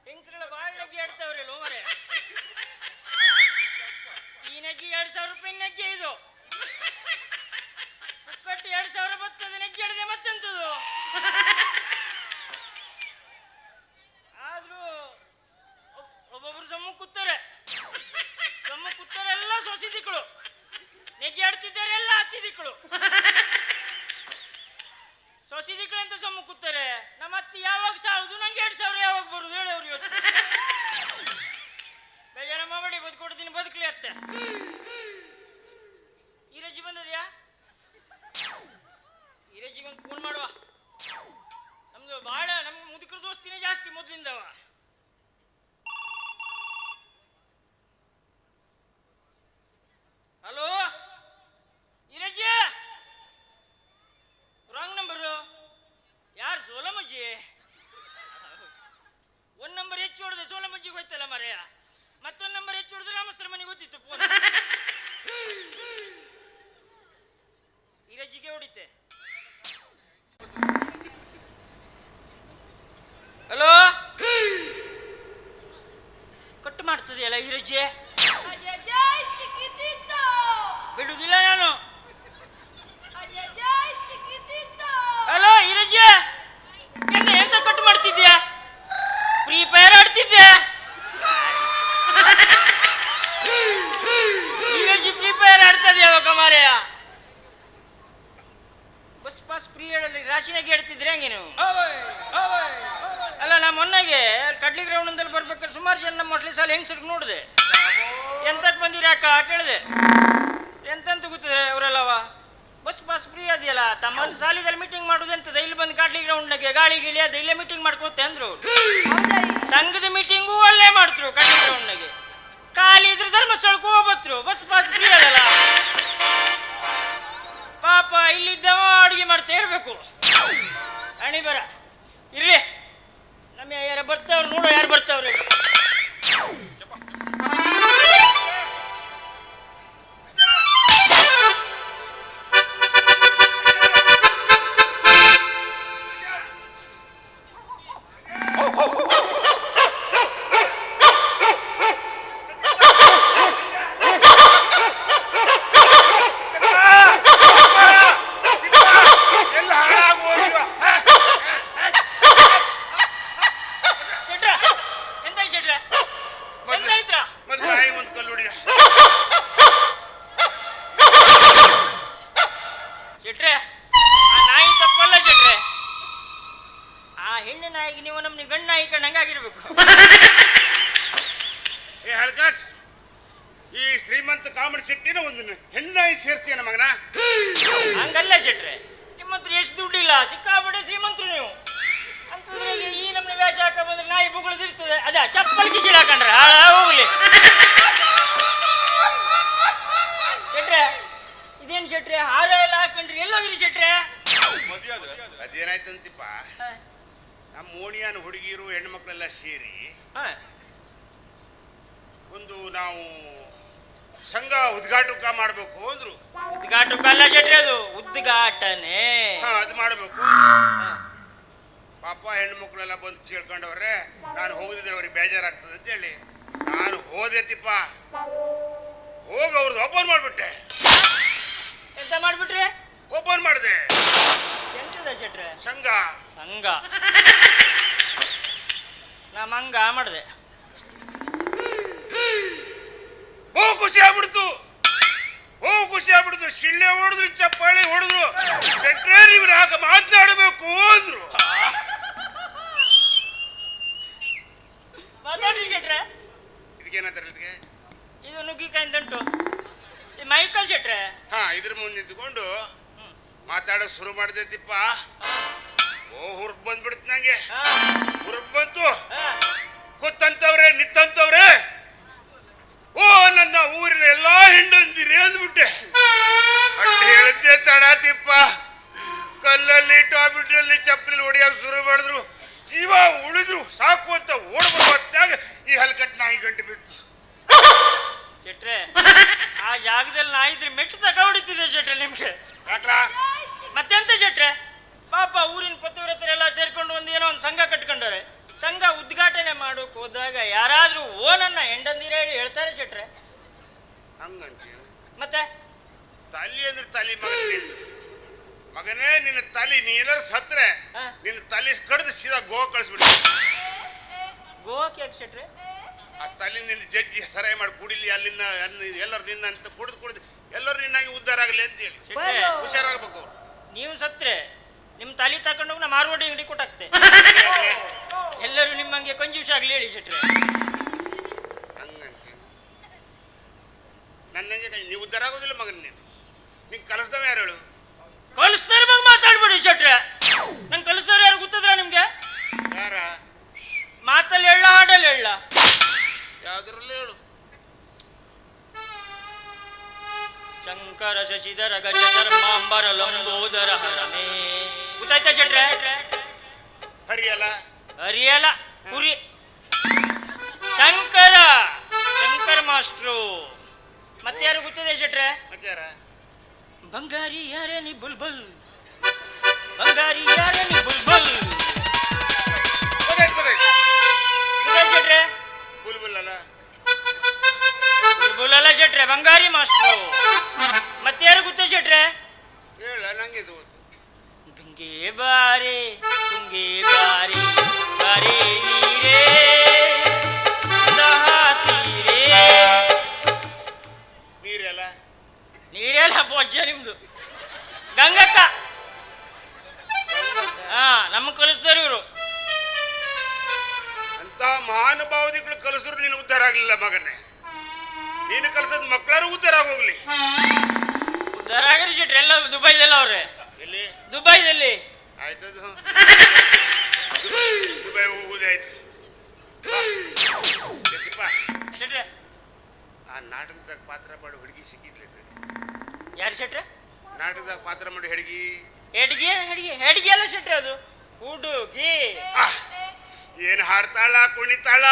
ಹೆಂಗಸರೆಲ್ಲ ಬಾಳ್ ನಗ್ಗಿ ಆಡ್ತಾವ್ರಿ ಲೋಮರೆ. ಈ ನಗ್ಗಿ 2000 ರೂಪಾಯಿ ನಗ್ಗಿ ಇದು ಕಟ್ಟಿ 2000 ಬರ್ತದೆ. ನಗ್ಗಿ ಆಡದೆ ಮತ್ತೆಂತದು. ಆದ್ರೂ ಒಬ್ಬೊಬ್ರು ಸೊಮ್ಮ ಕೂತಾರೆ ಎಲ್ಲ ಸೊಸಿದಿಕ್ಕಳು. ನೆಗ್ಗಿ ಆಡ್ತಿದ್ದಾರೆ ಎಲ್ಲ ಹತ್ತಿದಿಕ್ಕಳು. ಸೊಸಿದಿಕ್ಕಳು ಅಂತ ಸೊಮ್ಮ ಕೂತಾರೆ. ನಮ್ಮ ಅತ್ತಿ ಯಾವಾಗ ಸಾವುದು, ನಂಗೆ 2000 ಯಾವಾಗ ಬರುದು ಹೇಳವ್ರು. ಇವತ್ತು ಬೇಜಾರ ಮಾಡಿ ಬದುಕೊಡ್ತೀನಿ, ಬದುಕಲಿ ಅತ್ತೆ. ಈ ರಜಿ ಬಂದದ್ಯಾ? ಈ ರಜಿಗೆ ಒಂದು ಫೋನ್ ಮಾಡುವ. ನಮ್ದು ಬಹಳ ನಮ್ಗೆ ಮುದುಕರ ದೋಸ್ತಿನೇ ಜಾಸ್ತಿ ಮೊದ್ಲಿಂದವ. ಹಲೋ ಈರಜ್ಜಿ, ರಾಂಗ್ ನಂಬರು. ಯಾರು? ಸೋಲಮಜ್ಜಿ. ಒಂದ್ ನಂಬರ್ ಹೆಚ್ಚು ಹೊಡೆದೆ ಸೋಲಮಜ್ಜಿಗೆ ಹೋಯ್ತಲ್ಲ ಮರೆಯ. ಮತ್ತೊಂದು ನಂಬರ್ ಹೆಚ್ಚು ಹೊಡೆದ್ರೆ ರಾಮಸ್ತ್ರ ಮನೆಗೆ ಗೊತ್ತಿತ್ತು ಫೋನ್. ಈರಜ್ಜಿಗೆ ಹೊಡಿತೆ. ಹಲೋ, ಕಟ್ಟು ಮಾಡ್ತದೆಯಲ್ಲ ಈರಜ್ಜಿ. ಬಿಡುದಿಲ್ಲ ನಾನು. ಹಲೋ ಈರಜ್ಜಿ, ಎಂತ ಕಟ್ಟು ಮಾಡ್ತಿದ್ಯಾ? ಫ್ರೀ ಫೈರ್ ಆಡ್ತಿದ್ದೆ. ಈರಜ್ಜಿ ಫ್ರೀ ಫೈರ್ ಆಡ್ತದೆ ಯಾವಾಗ ಮಾರೆಯ? ಬಸ್ ಪಾಸ್ ಫ್ರೀ ಹೇಳಲಿ, ರಾಶಿನಾಗೆ ಹೇಳ್ತಿದ್ರೆ ಹಂಗೆ ನೀವು. ಅಲ್ಲ, ನಾ ಮೊನ್ನೆಗೆ ಕಡ್ಲಿ ಗ್ರೌಂಡ್ನಲ್ಲಿ ಬರ್ಬೇಕಾದ್ರೆ ಸುಮಾರು ಜನ ನಮ್ಮ ಮೊಸಳಿ ಸಾಲ ಹೆಂಗಸರಿಗೆ ನೋಡಿದೆ. ಎಂತಕ್ಕೆ ಬಂದಿರಿ ಅಕ್ಕ ಕೇಳಿದೆ. ಎಂತಂತ ಗೊತ್ತಿದೆ ಅವರೆಲ್ಲವ. ಬಸ್ ಪಾಸ್ ಫ್ರೀ ಅದೆಯಲ್ಲ, ತಮ್ಮಲ್ಲಿ ಸಾಲಿದಲ್ಲಿ ಮೀಟಿಂಗ್ ಮಾಡೋದು ಎಂತದ, ಇಲ್ಲಿ ಬಂದು ಕಾಡ್ಲಿ ಗ್ರೌಂಡ್ನಾಗೆ ಗಾಳಿ ಗಿಳಿ ಅದು ಇಲ್ಲೇ ಮೀಟಿಂಗ್ ಮಾಡ್ಕೋತೆ ಅಂದ್ರು. ಸಂಘದ ಮೀಟಿಂಗು ಅಲ್ಲೇ ಮಾಡ್ತರು ಕಾಡ್ಲಿ ಗ್ರೌಂಡ್ನಾಗೆ. ಖಾಲಿ ಇದ್ರೆ ಧರ್ಮಸ್ಥಳಕ್ಕೂ ಹೋಗ್ಬತ್ರು, ಬಸ್ ಪಾಸ್ ಫ್ರೀ ಅದಲ್ಲ. ಪಾಪ ಇಲ್ಲಿದ್ದವ ಅಡುಗೆ ಮಾಡ್ತಾ ಇರಬೇಕು. ಅಣಿ ಬರ ಇರ್ಲಿ, ನಮ್ಮ ಯಾರು ಬರ್ತಾವ್ರು ನೋಡೋ, ಯಾರು ಬರ್ತಾವ್ರಿ. ಶೆಟ್ರೆ, ಆ ನಾಯಿ ತಪ್ಪಲ್ಲ ಶೆಟ್ರೆ. ಆ ಹೆಣ್ಣು ನಾಯಿಗೆ ನೀವು ನಮ್ಗೆ ಗಂಡು ನಾಯಿ ಕಂಡಂಗೆ ಆಗಿರ್ಬೇಕು. ಏ ಹಳ್ಕಟ್, ಈ ಶ್ರೀಮಂತ ಕಾಮಡಿ ಶೆಟ್ಟಿನ ಒಂದು ಹೆಣ್ಣು ನಾಯಿ ಸೇರಿಸ್ತೀಯ ಮಗನ? ಹಂಗಲ್ಲ ಶೆಟ್ರೆ, ನಿಮ್ಮ ಹತ್ರ ಎಷ್ಟು ದುಡ್ಡಿಲ್ಲ, ಸಿಕ್ಕಾಪಟ್ಟೆ ಶ್ರೀಮಂತರು ನೀವು. ಅಂತದ್ರಲ್ಲಿ ಈ ನಮ್ನೆ ವೇಷ ಹಾಕ ಬಂದ್ರೆ ನಾಯಿ ಬುಗುಳದಿರ್ತದೆ. ಅದ ಚಪ್ಪಲ್ ಕಿಸಿಲ್ ಹಾಕೊಂಡ್ರೆ ಹಾಳ ಹೋಗ್ಲಿ ಶೆಟ್ರೆ. ಇದೇನ್ ಶೆಟ್ರೆ ಹಾರ ಎಲ್ಲ ಹಾಕೊಂಡ್ರಿ ಎಲ್ಲೋಗಿರಿ ಶೆಟ್ರೆ? ಮದುವೆ ಆದ್ರೆ ಅದೇನಾಯ್ತಂತಿಪ್ಪ, ನಮ್ಮ ಓಣಿಯಾನ ಹುಡುಗಿರು ಹೆಣ್ಣು ಮಕ್ಕಳೆಲ್ಲ ಸೇರಿ ಒಂದು ನಾವು ಸಂಘ ಉದ್ಘಾಟಕ ಮಾಡಬೇಕು ಅಂದ್ರು. ಉದ್ಘಾಟಕ ಅಲ್ಲ ಶೆಟ್ರೆ, ಅದು ಉದ್ಘಾಟನೆ. ಅದು ಮಾಡಬೇಕು. ಪಾಪ ಹೆಣ್ಣು ಮಕ್ಕಳೆಲ್ಲ ಬಂದು ಕೇಳ್ಕೊಂಡವ್ರೆ, ನಾನು ಹೋಗದಿದ್ರೆ ಅವ್ರಿಗೆ ಬೇಜಾರಾಗ್ತದೆ ಅಂತೇಳಿ ನಾನು ಹೋದೆತಿಪ್ಪ. ಹೋಗಿ ಅವ್ರದ್ದು ಓಪನ್ ಮಾಡಿಬಿಟ್ಟೆ. ಎಂತ ಮಾಡ್ಬಿಟ್ರಿ? ಓಪನ್ ಮಾಡಿದೆ. ಎಂತದ ಶೆಟ್ರೆ? ಸಂಘ. ಸಂಘ ನಾ ಮಂಗ ಮಾಡಿದೆ. ಖುಷಿ ಆಗ್ಬಿಡ್ತು, ಖುಷಿ ಆಗ್ಬಿಡ್ತು. ಶಿಳ್ಳೆ ಹೊಡೆದ್ರು, ಚಪ್ಪಾಳಿ ಹೊಡೆದ್ರು. ಶೆಟ್ರೆ ನೀವು ಯಾಕೆ ಮಾತನಾಡಬೇಕು ಅಂದ್ರು. ಮಾತಾಡ್ರಿ ಶೆಟ್ರೆ. ಇದಕ್ಕೇನಂತಾರೆ? ಇದಕ್ಕೆ ಇದು ನುಗ್ಗಿಕಾಯಿ ಉಂಟು ಮೈಕಲ್ ಶೆಟ್ರೆ. ಇದ್ರ ಮುಂದೆ ನಿಂತ್ಕೊಂಡು ಮಾತಾಡೋ ಶುರು ಮಾಡಿದೈತಿಪ್ಪ. ಹುರುಪ್ ಬಂದ್ಬಿಡ್ತು ನಂಗೆ. ಹುರುಪ್ ಬಂತು. ಕೂತಂತವ್ರೆ ನಿತ್ತಂತವ್ರೆ, ಓ ನನ್ನ ಊರಿನ ಎಲ್ಲಾ ಹೆಂಡಂದಿರಿ ಅಂದ್ಬಿಟ್ಟೆ. ಅಟ್ಟು ಹೇಳಿದ್ದೆ ತಡಾತಿಪ್ಪ. ಕಲ್ಲಲ್ಲಿ ಟಾಬಿಟ್ರಲ್ಲಿ ಚಪ್ಪಲಿ ಹೊಡಿಯೋಕೆ ಶುರು ಮಾಡಿದ್ರು. ಜೀವ ಉಳಿದ್ರು ಸಾಕು ಅಂತ ಓಡ್ಬರ್ತಾಗ ಈ ಹಲ್ಕಟ್ ನಾಯಿ ಗಂಟು ಬಿತ್ತು. ಶೆಟ್ರೆ ಆ ಜಾಗದಲ್ಲಿ ನಾ ಇದ್ರೆ ಮೆಟ್ಟು ತಕ ಹೊಡಿತಿದ್ದೆ ಶೆಟ್ರೆ ನಿಮ್ಗೆ. ಮತ್ತೆಂತ ಶೆಟ್ರೆ, ಪಾಪ ಊರಿನ ಪತಿವ್ರತರೆಲ್ಲ ಸೇರ್ಕೊಂಡು ಏನೋ ಒಂದು ಸಂಘ ಕಟ್ಕೊಂಡವ್ರೆ. ಸಂಘ ಉದ್ಘಾಟನೆ ಮಾಡೋಕೆ ಹೋದಾಗ ಯಾರಾದ್ರೂ ಓನನ್ನ ಹೆಂಡಂದಿರ ಹೇಳಿ ಹೇಳ್ತಾರೆ ಶೆಟ್ರೆ? ಹಂಗಂತೀಯ? ಮತ್ತೆ ತಲಿ ಅಂದ್ರೆ ತಲಿ ಮಗನೇ, ನಿನ್ನ ತಲಿ ನೀ ಎಲ್ಲರೂ ಸತ್ರೆ ನಿನ್ನ ತಲಿ ಕಡ್ದು ಸೀದಾ ಗೋವಾ ಕಳಿಸ್ಬಿಟ್ಟು. ಗೋವಾಕ್ಕೆ ಯಾಕೆ ಶೆಟ್ರೆ? ಆ ತಲೆ ನಿನ್ನ ಜಜ್ಜಿ ಸರಾಯಿ ಮಾಡಿ ಕುಡಿಲಿ, ಅಲ್ಲಿನ ಎಲ್ಲರೂ ನಿನ್ನ ಅಂತ ಕುಡಿದು ಎಲ್ಲರೂ ನಿನ್ನಾಗಿ ಉದ್ಧಾರ ಆಗಲಿ ಅಂತ ಹೇಳಿ ಹುಷಾರಾಗಬೇಕು. ನೀವು ಸತ್ರೆ ನಿಮ್ಮ ತಲೆ ತಗೊಂಡೋಗಿ ನಾ ಮಾರ್ವಾಡಿ ಅಂಗಡಿ ಕೊಟ್ಟಾಕ್ತೆ. ಎಲ್ಲರೂ ನಿಮ್ಮಂಗೆ ಕಂಜೂಸ್ ಆಗಲಿ ಹೇಳಿ ಶೆಟ್ರೆ. ಹಂಗಂತ ನನ್ನಂಗೆ ನೀವು ಉದ್ಧಾರ ಆಗೋದಿಲ್ಲ ಮಗನ. ನೀನು ಕಲಿಸ್ದವ ಯಾರು ಹೇಳು? ಕಲಿಸ್ತಾರೆ ಮಗ ಮಾತಾಡ್ಬೇಡಿ ಶೆಟ್ರೆ. ನಂಗೆ ಕಲಿಸ್ತಾರೆ ಯಾರು ಗೊತ್ತದ್ರ ನಿಮ್ಗೆ? ಯಾರ? ಮಾತಲ್ಲಿ ಹೇಳ ಹಾಡಲ್ಲಿ ಹೇಳ? ಯಾವ್ದ್ರಲ್ಲಿ ಹೇಳು? ಶಂಕರ ಶಶಿಧರ ಗಜಧರ ಮಾಂಬರ ಲಂಬೋದರ ಹರಮೇ. ಗೊತ್ತಾಯ್ತಾ ಶೆಟ್ರೆ? ಹರಿಯಲ್ಲ ಹರಿಯಲ್ಲ ಕುರಿ. ಶಂಕರ ಮಾಸ್ಟ್ರು. ಮತ್ತೆ ಯಾರು ಗೊತ್ತಿದೆ ಶೆಟ್ರೆ? ಮತ್ತಾರ? ಬಂಗಾರಿ ಯಾರೇ ನೀ ಬುಲ್ಬುಲ್, ಬಂಗಾರಿ ಯಾರೇ ನೀ ಬುಲ್ಬುಲ್. ಶೆಟ್ರೆ ಬುಲ್ಬುಲ್ ಅಲ್ಲ, ಬುಲ್ಬುಲ್ ಅಲ್ಲ ಶೆಟ್ರೆ, ಬಂಗಾರಿ ಮಾಸ್ಟ್ರು. ಮತ್ತೆ ಯಾರು ಗೊತ್ತ ಶೆಟ್ರೆ? ಹೇಳ ನಂಗೆ ಇದು. ಗಂಗೆ ಬಾರೆ ತುಂಗೆ ಬಾರೆ ಬಾರೆ ನೀರೇ ತೀರೇ. ನೀರೆಲ್ಲ ನೀರೆಲ್ಲ ಬೊಜ್ಜ ನಿಮ್ದು. ಗಂಗಕ್ಕ ನಮ್ಮ ಕಲಿಸ್ತಾರೆ ಇವರು. ಅಂತ ಮಹಾನುಭಾವದಿಗಳು ಕಲಿಸಿದ್ರು ನೀನು ಉದ್ಧಾರ ಆಗ್ಲಿಲ್ಲ ಮಗನೇ. ನೀನು ಕಲಿಸೋದ್ ಮಕ್ಕಳಾರು ಉದ್ಧಾರ ಆಗೋಗ್ಲಿ. ಉದ್ಧಾರ ಆಗಿರಿ ಶೆಟ್ರೆ. ಎಲ್ಲ ದುಬೈದಲ್ಲ ಅವ್ರೆ. ಎಲ್ಲಿ? ದುಬೈದಲ್ಲಿ. ಆಯ್ತದು, ದುಬೈ ಹೋಗುದಾಯ್ತು. ಶೆಟ್ರೆ ಆ ನಾಟಕದಾಗ ಪಾತ್ರ ಮಾಡೋ ಹುಡುಗಿ ಸಿಕ್ಕಿದ್ಲೇನು? ಯಾರು ಶೆಟ್ರೆ? ನಾಟಕದಾಗ ಪಾತ್ರ ಮಾಡೋ ಹುಡುಗಿ. ಹೆಡ್ಗಿ ಹೆಡ್ಗಿ ಹೆಡ್ಗಿ ಅಲ್ಲ ಶೆಟ್ರೆ, ಅದು ಹುಡುಗಿ. ಏನ್ ಹಾಡ್ತಾಳ ಕುಣಿತಾಳ.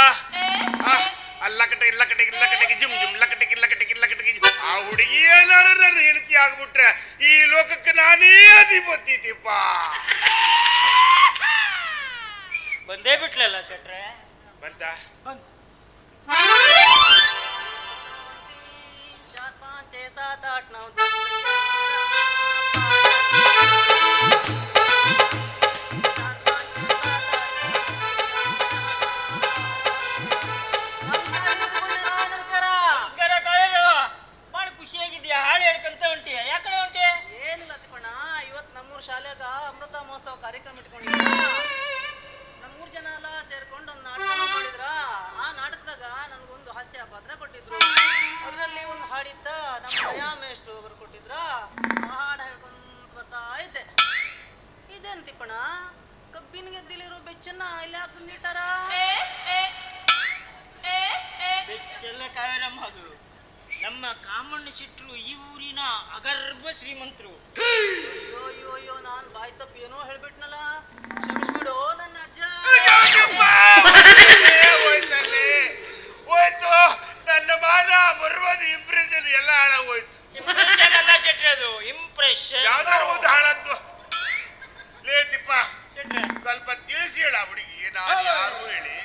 ಅಲ್ಲಕಟೆ ಇಲ್ಲಕಟೆ ಇಲ್ಲಕಟೆಗೆ ಜಿಮ್ ಜಿಮ್ ಲಕಟೆಗೆ ಇಲ್ಲಕಟೆಗೆ ಇಲ್ಲಕಟೆಗೆ ಜಿಮ್. ಆ ಹುಡುಗಿ ಏನಾರ ನನ್ನ ಹೆಂಡತಿ ಆಗ್ಬಿಟ್ರೆ ಈ ಲೋಕಕ್ಕೆ ನಾನೇ ಅಧಿಪತಿಪ್ಪ. ಬಂದೇ ಬಿಟ್ಲಲ್ಲ ಶೆಟ್ರೆ. ಬಂತ? ಬಂತು. 4 5 6 7 8 9 10 ಖುಷಿಯಾಗಿದ್ಯಾ? ಹಾಡು ಹೇಳ್ಕೊಂತ ಹೊಂಟಿಯ? ಯಾಕಡೆ ಹೊಂಟಿಯ? ಏನಿಲ್ಲ ತಿಪ್ಪಣ್ಣ, ಇವತ್ತು ನಮ್ಮೂರು ಶಾಲೆಗ ಅಮೃತ ಮಹೋತ್ಸವ ಕಾರ್ಯಕ್ರಮ ಇಟ್ಕೊಂಡಿದ್ದ. ನಮ್ಮೂರು ಜನ ಎಲ್ಲ ಸೇರ್ಕೊಂಡು ಒಂದು ನಾಟಕ ಮಾಡಿದ್ರ. ಆ ನಾಟಕದಾಗ ನನಗೊಂದು ಹಾಸ್ಯ ಪಾತ್ರ ಕೊಟ್ಟಿದ್ರು. ಅದರಲ್ಲಿ ಒಂದು ಹಾಡಿದ್ದ ನಮ್ಮ ದಯಾ ಮೇಷ್ಟ್ರು ಅವರು ಕೊಟ್ಟಿದ್ರ. ಆ ಹಾಡು ಹೇಳ್ಕೊಂಡು ಬರ್ತಾ ಇದ್ದೆ. ಇದೇನು ತಿಪ್ಪಣ್ಣ, ಕಬ್ಬಿನ ಗೆದ್ದಿಲಿರೋ ಬೆಚ್ಚನ್ನ ಇಲ್ಲಿ ಹಾಕಿ ತಂದಿಟ್ಟಾರ. ಬೆಚ್ಚಲ್ಲ ಕಾವೇರಮ್ಮ ಅದು. ನಮ್ಮ ಕಾಮಣ್ಣ ಶೆಟ್ರು ಈ ಊರಿನ ಅಗರ್ಭ ಶ್ರೀಮಂತರು. ಅಯ್ಯೋ ಅಯ್ಯೋ ಅಯ್ಯೋ ನಾನು ಬಾಯ್ ತಪ್ಪು ಏನೋ ಹೇಳ್ಬಿಟ್ನಲ್ಲ, ಕ್ಷಮಿಸ್ಬಿಡು ನನ್ನ ಅಜ್ಜ. ಹೋಯ್ತು ನನ್ನ ಮಾನ ಬರುವುದು ಇಂಪ್ರೆಷನ್ ಎಲ್ಲ ಹಾಳಾಗೋಯ್ತು. ಇಂಪ್ರೆಷನ್ ಅಲ್ಲ ಶೆಟ್ರೆ, ಅದು ಇಂಪ್ರೆಷನ್. ಯಾವ್ದಾರು ಒಂದು ಹಾಳದ್ದು ಲೇ ತಿಪ್ಪ, ಶೆಟ್ರೆ ಸ್ವಲ್ಪ ತಿಳಿಸಿ ಹೇಳ ಹುಡುಗಿಗೆ ನಾನು ಯಾರು ಹೇಳಿ.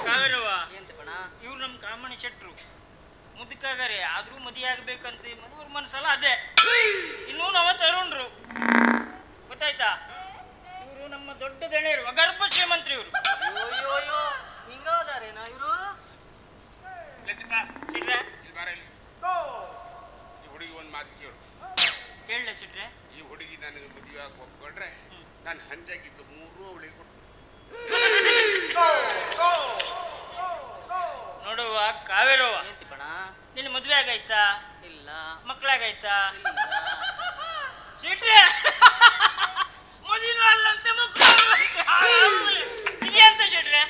ಕಾವೇರವ್ವ, ಏನ್ತಿಪ್ಪಣ? ಇವ್ರು ನಮ್ಮ ಕಾಮಣ್ಣ ಶೆಟ್ರು ಮುದುಕಾಗರೆ ಆದ್ರೂ ಮದುವೆ ಆಗ್ಬೇಕಂತ ಅವ್ರ ಮನಸ್ಸಲ್ಲ ಅದೇ. ಇನ್ನೂ ನಾವ ತರುಣ್ರು, ಗೊತ್ತಾಯ್ತಾ? ಇವರು ನಮ್ಮ ದೊಡ್ಡ ದಣೆಯರು, ಅಗರ್ಭ ಶ್ರೀಮಂತರು ಇವರು. ಅಯ್ಯೋ ಅಯ್ಯೋ ಹಿಂಗಾದಾರೇನಾ ಇವರು? ತಿಪ್ಪ ಶೆಟ್ರೆ ಇಲ್ಲಿ ಬಾರ ಇಲ್ಲಿ. ಈ ಹುಡುಗಿ ಒಂದು ಮಾತು ಕೇಳು. ಕೇಳಲೆ ಶೆಟ್ರೆ? ಈ ಹುಡುಗಿ ನನಗೆ ಮದುವೆ ಆಗಿ ಒಪ್ಕೊಂಡ್ರೆ ನಾನು ಹಂಚಾಗಿದ್ದು 3 ಅವಳಿಗೆ ಕೊಟ್ಟು ನೋಡುವ ಕಾವೇರವ್ವ, ಏನ್ತಿಪ್ಪಣ? ನಿನ್ನ ಮದುವೆ ಆಗೈತಾ? ಇಲ್ಲ. ಮಕ್ಕಳಾಗೈತಾ? ಇಲ್ಲ. ಶೆಟ್ರೆ ಮದುವೆ ಅಲ್ಲಂತೆ ಮಕ್ಕಳು ಇದೆ ಅಂತ ಶೆಟ್ರೆ.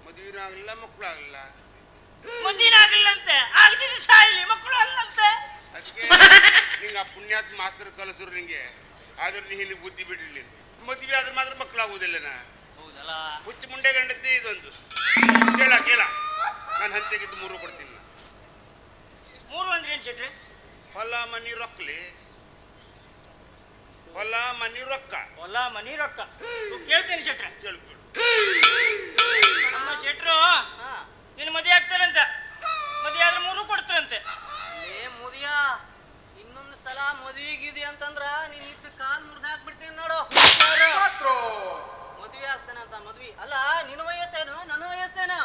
ಮದುವೆನೂ ಆಗಲಿಲ್ಲ ಮಕ್ಕಳು ಆಗಲಿಲ್ಲ. ಮದುವೆ ಆಗಿಲ್ಲಂತೆ, ಆಗದಿದ್ದು ಸಾಯಿಲಿ, ಮಕ್ಕಳು ಅಲ್ಲಂತೆ. ಅದಕ್ಕೆ ನಿಂಗೆ ಆ ಪುಣ್ಯಾತ್ಮ ಮಾಸ್ತರ್ ಕಲಿಸ್ರು ನಿಂಗೆ, ಆದ್ರೆ ನೀ ಇಲ್ಲಿ ಬುದ್ಧಿ ಬಿಡ್ಲಿಲ್ಲ. ಮದುವೆ ಆದ್ರೆ ಮಾತ್ರ ಮಕ್ಕಳಾಗುವುದಿಲ್ಲನಾ? ಹೌದಲ್ಲ? ಹುಚ್ಚು ಮುಂಡೆ ಗಂಡದ್ದೇ ಇದೊಂದು. ಕೇಳ ಕೇಳ, ನಾನು ಹಂತೆಗಿದ್ದು 3 ಕೊಡ್ತೀನಿ. 3 ಅಂದ್ರೆ ಏನು ಶೆಟ್ರೆ? ಹೊಲ ಮನಿ ರೊಕ್ಕಲಿ, ಹೊಲ ಮನಿ ರೊಕ್ಕ. ಹೊಲ ಮನಿ ರೊಕ್ಕ ಕೇಳ್ತೇನೆ ಶೆಟ್ರೆ. ಕೇಳ್ಕೊಡು. ನಮ್ಮ ಶೆಟ್ರು ನಿನ್ನ ಮದುವೆ ಆಗ್ತಾರಂತ, ಮದುವೆ ಆದ್ರೆ 3 ಕೊಡ್ತಾರಂತೆ. ಏ ಮುದಿಯ, ಇನ್ನೊಂದು ಸಲ ಮದುವೆಗಿದಿ ಅಂತಂದ್ರ ನೀನ್ ಇದ್ದ ಕಾಲ್ ಮುರಿದು ಹಾಕ್ಬಿಡ್ತೀನಿ ನೋಡು. ಮದುವೆ ಆಗ್ತಾನಂತ ಮದ್ವಿ ಅಲ್ಲ, ನಿನ್ನ ವಯಸ್ಸೇನು ನನ್ನ ವಯಸ್ಸೇನು?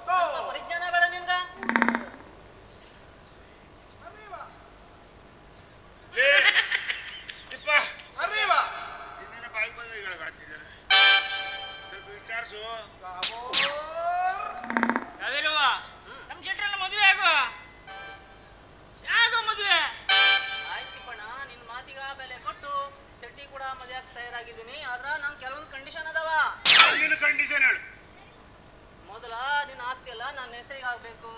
ಸ್ವಲ್ಪ ಪರಿಜ್ಞಾನ ಬೇಡ ನಿಮ್ಗ? ತಿಪ್ಪ ಇನ್ನೇನ ಬಾಯಿಗೆ ಬಂದ ಹೇಳ್ಕೊಳ್ತಿದ್ದಾರೆ, ಸ್ವಲ್ಪ ವಿಚಾರಿಸು. ಕಾವೇರವ್ವ, ನಮ್ಮ ಶೆಟ್ರನ್ನ ಮದುವೆ ಆಗೋ ಮದುವೆ. ಆಯ್ತಿಪ್ಪಣ್ಣ, ನಿನ್ ಮಾತಿಗ ಬೆಲೆ ಕೊಟ್ಟು ಸೆಟ್ಟಿ ಕೂಡ ಮದುವೆ ಆಗಿ ತಯಾರಾಗಿದ್ದೀನಿ. ಆದ್ರ ನನ್ ಕೆಲವೊಂದು ಕಂಡೀಷನ್ ಅದಾವ. ನಿನ್ನ ಕಂಡೀಷನ್ ಹೇಳು. ಮೊದಲ ನಿನ್ನ ಆಸ್ತಿ ಎಲ್ಲ ನನ್ನ ಹೆಸರಿಗೆ ಆಗ್ಬೇಕು.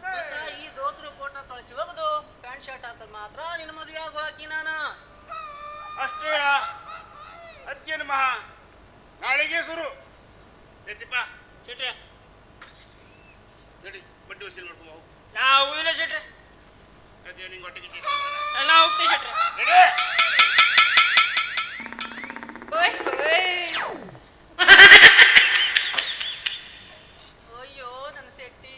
ಮತ್ತ ಈ ದೋತ್ರ ಕೋಟ ಕಳಿಸಿ ಹೋಗುದು ಪ್ಯಾಂಟ್ ಶರ್ಟ್ ಹಾಕದ್ ಮಾತ್ರ ನಿನ್ನ ಮದುವೆ ಆಗುವ ಹಾಕಿ ನಾನು. ಅಷ್ಟೇ? ಅದಕ್ಕೇನು ಮಹಾ, ನಾಳೆಗೆ ಶುರು. ಎತ್ತಿಪ್ಪ ಶೆಟ್ರೆ ನಡಿ, ಬಡ್ಡಿ ವಸೂಲಿ ಮಾಡ್ಕೊಂಡು ಹೋಗು. ನಾವು ಇಲ್ಲ ಶೆಟ್ರೆ, ಅದೇ ನಿಂಗೆ ಹೊಟ್ಟೆಗೆ ನಾವು ಹೋಗ್ತೀವಿ ಶೆಟ್ರೆ. ನಡಿ. ಅಯ್ಯೋ ನನ್ನ ಸೆಟ್ಟಿ.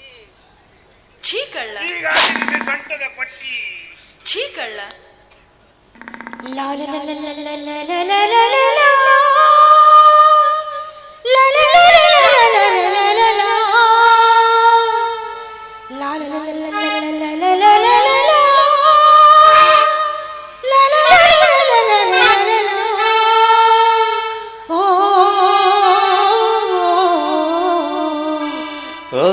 ಚೀಕಳ್ಳ, ಈಗ ನಿನ್ನ ಸೊಂಟದ ಪಟ್ಟಿ. ಚೀಕಳ್ಳ. La la la la la la la la la la la la. La la la la la la la la la la la. La la la la la la la la la la la la la. La la la la la la la la la. Oh oh oh.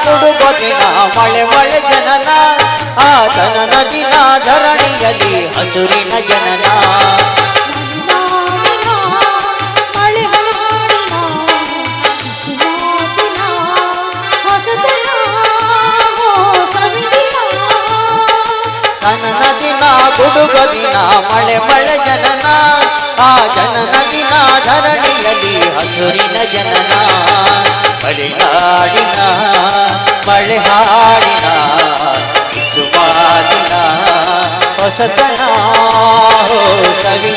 ಗುಡುಗೊದಿನ ಮಳೆ ಮಳೆ ಜನನ, ಆ ಜನನ ದಿನ ಧರಣಿಯಲ್ಲಿ ಹಸುರಿನ ಜನನ. ಜನನ ದಿನ ಗುಡುಗೊದಿನ ಮಳೆ ಮಳೆ ಜನನ, ಆ ಜನನ ದಿನ ಧರಣಿಯಲ್ಲಿ ಹಸುರಿನ ಜನನ. ಮಲೆನಾಡಿನ ಮಳೆ ಹಾಡಿನ ಸುಮಾದಿನ ಹೊಸತನ ಸವಿ